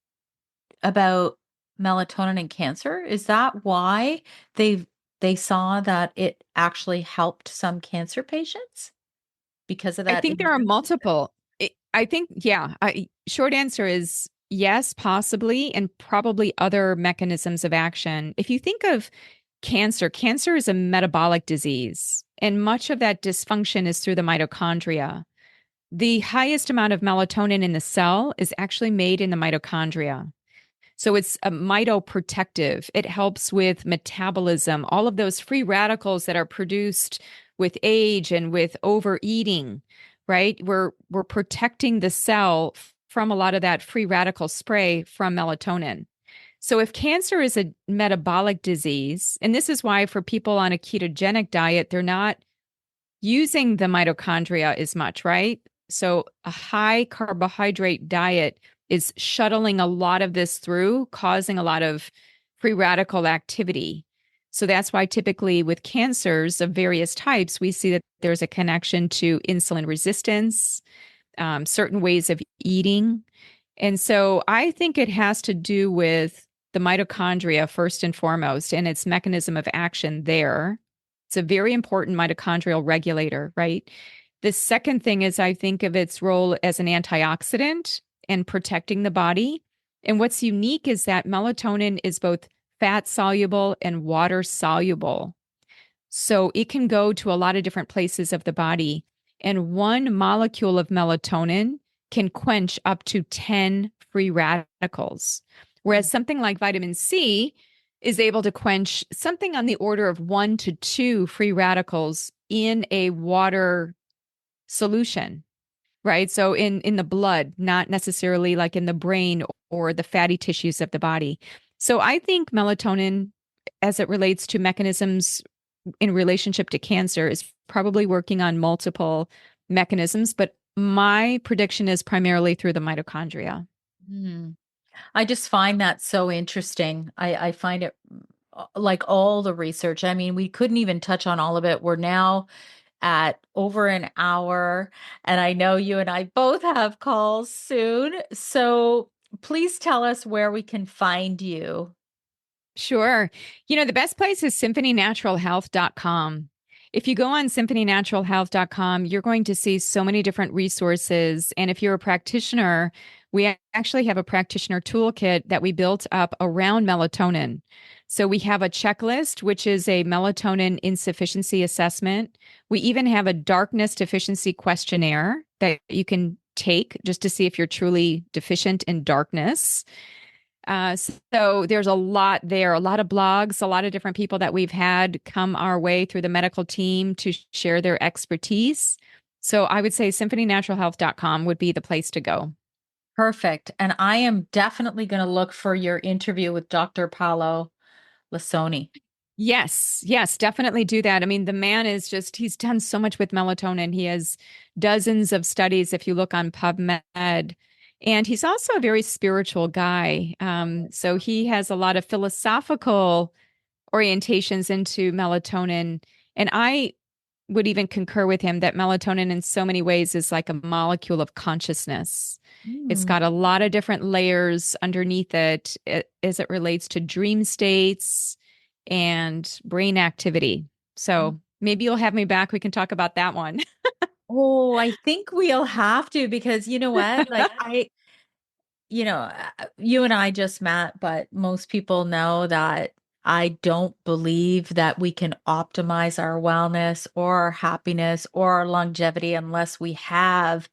about melatonin and cancer, is that why they they saw that it actually helped some cancer patients because of I that think there are immune system? multiple. I think, yeah, short answer is yes, possibly, and probably other mechanisms of action. If you think of cancer, cancer is a metabolic disease, and much of that dysfunction is through the mitochondria. The highest amount of melatonin in the cell is actually made in the mitochondria. So it's a mitoprotective. It helps with metabolism, all of those free radicals that are produced with age and with overeating, right? We're protecting the cell from a lot of that free radical spray from melatonin. So if cancer is a metabolic disease, and this is why for people on a ketogenic diet, they're not using the mitochondria as much, right? So a high carbohydrate diet is shuttling a lot of this through, causing a lot of free radical activity. So that's why typically with cancers of various types, we see that there's a connection to insulin resistance, certain ways of eating. And so I think it has to do with the mitochondria first and foremost and its mechanism of action there. It's a very important mitochondrial regulator, right? The second thing is I think of its role as an antioxidant and protecting the body. And what's unique is that melatonin is both fat soluble and water soluble. So it can go to a lot of different places of the body. And one molecule of melatonin can quench up to 10 free radicals. Whereas something like vitamin C is able to quench something on the order of 1 to 2 free radicals in a water solution, right? So in the blood, not necessarily like in the brain or the fatty tissues of the body. So I think melatonin, as it relates to mechanisms in relationship to cancer, is probably working on multiple mechanisms, but my prediction is primarily through the mitochondria. Mm. I just find that so interesting. I find it like all the research. I mean, we couldn't even touch on all of it. We're now at over an hour, and I know you and I both have calls soon. So please tell us where we can find you. Sure. The best place is symphonynaturalhealth.com. If you go on symphonynaturalhealth.com, you're going to see so many different resources. And if you're a practitioner, we actually have a practitioner toolkit that we built up around melatonin. So we have a checklist, which is a melatonin insufficiency assessment. We even have a darkness deficiency questionnaire that you can take just to see if you're truly deficient in darkness. So there's a lot there, a lot of blogs, a lot of different people that we've had come our way through the medical team to share their expertise. So I would say symphonynaturalhealth.com would be the place to go. Perfect. And I am definitely going to look for your interview with Dr. Paolo Lasoni. Yes, yes, definitely do that. I mean, the man is just, he's done so much with melatonin. He has dozens of studies if you look on PubMed. And he's also a very spiritual guy. So he has a lot of philosophical orientations into melatonin. And I would even concur with him that melatonin, in so many ways, is like a molecule of consciousness. It's Mm. got a lot of different layers underneath it as it relates to dream states and brain activity. So maybe you'll have me back. We can talk about that one. Oh, I think we'll have to because you know what? Like you and I just met, but most people know that I don't believe that we can optimize our wellness or our happiness or our longevity unless we have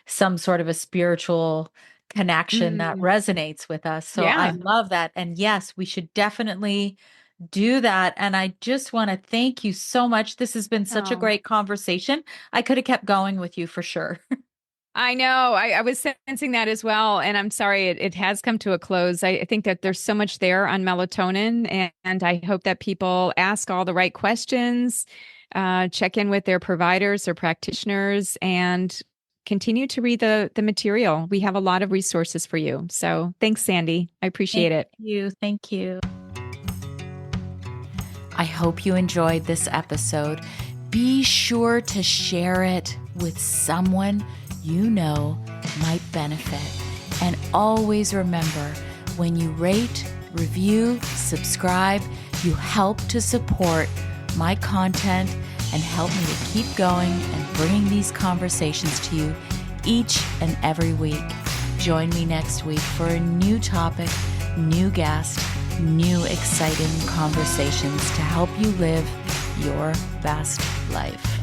some sort of a spiritual connection that Mm, resonates with us. So I yeah. love that. And yes, we should definitely do that. And I just want to thank you so much. This has been such a Oh, great conversation. I could have kept going with you for sure. I know. I was sensing that as well. And I'm sorry, it has come to a close. I think that there's so much there on melatonin, and I hope that people ask all the right questions, check in with their providers or practitioners, and continue to read the material. We have a lot of resources for you. So thanks, Sandy. I Thank appreciate it. you. Thank you. I hope you enjoyed this episode. Be sure to share it with someone you know might benefit. And always remember, when you rate, review, subscribe, you help to support my content and help me to keep going and bringing these conversations to you each and every week. Join me next week for a new topic, new guest, new exciting conversations to help you live your best life.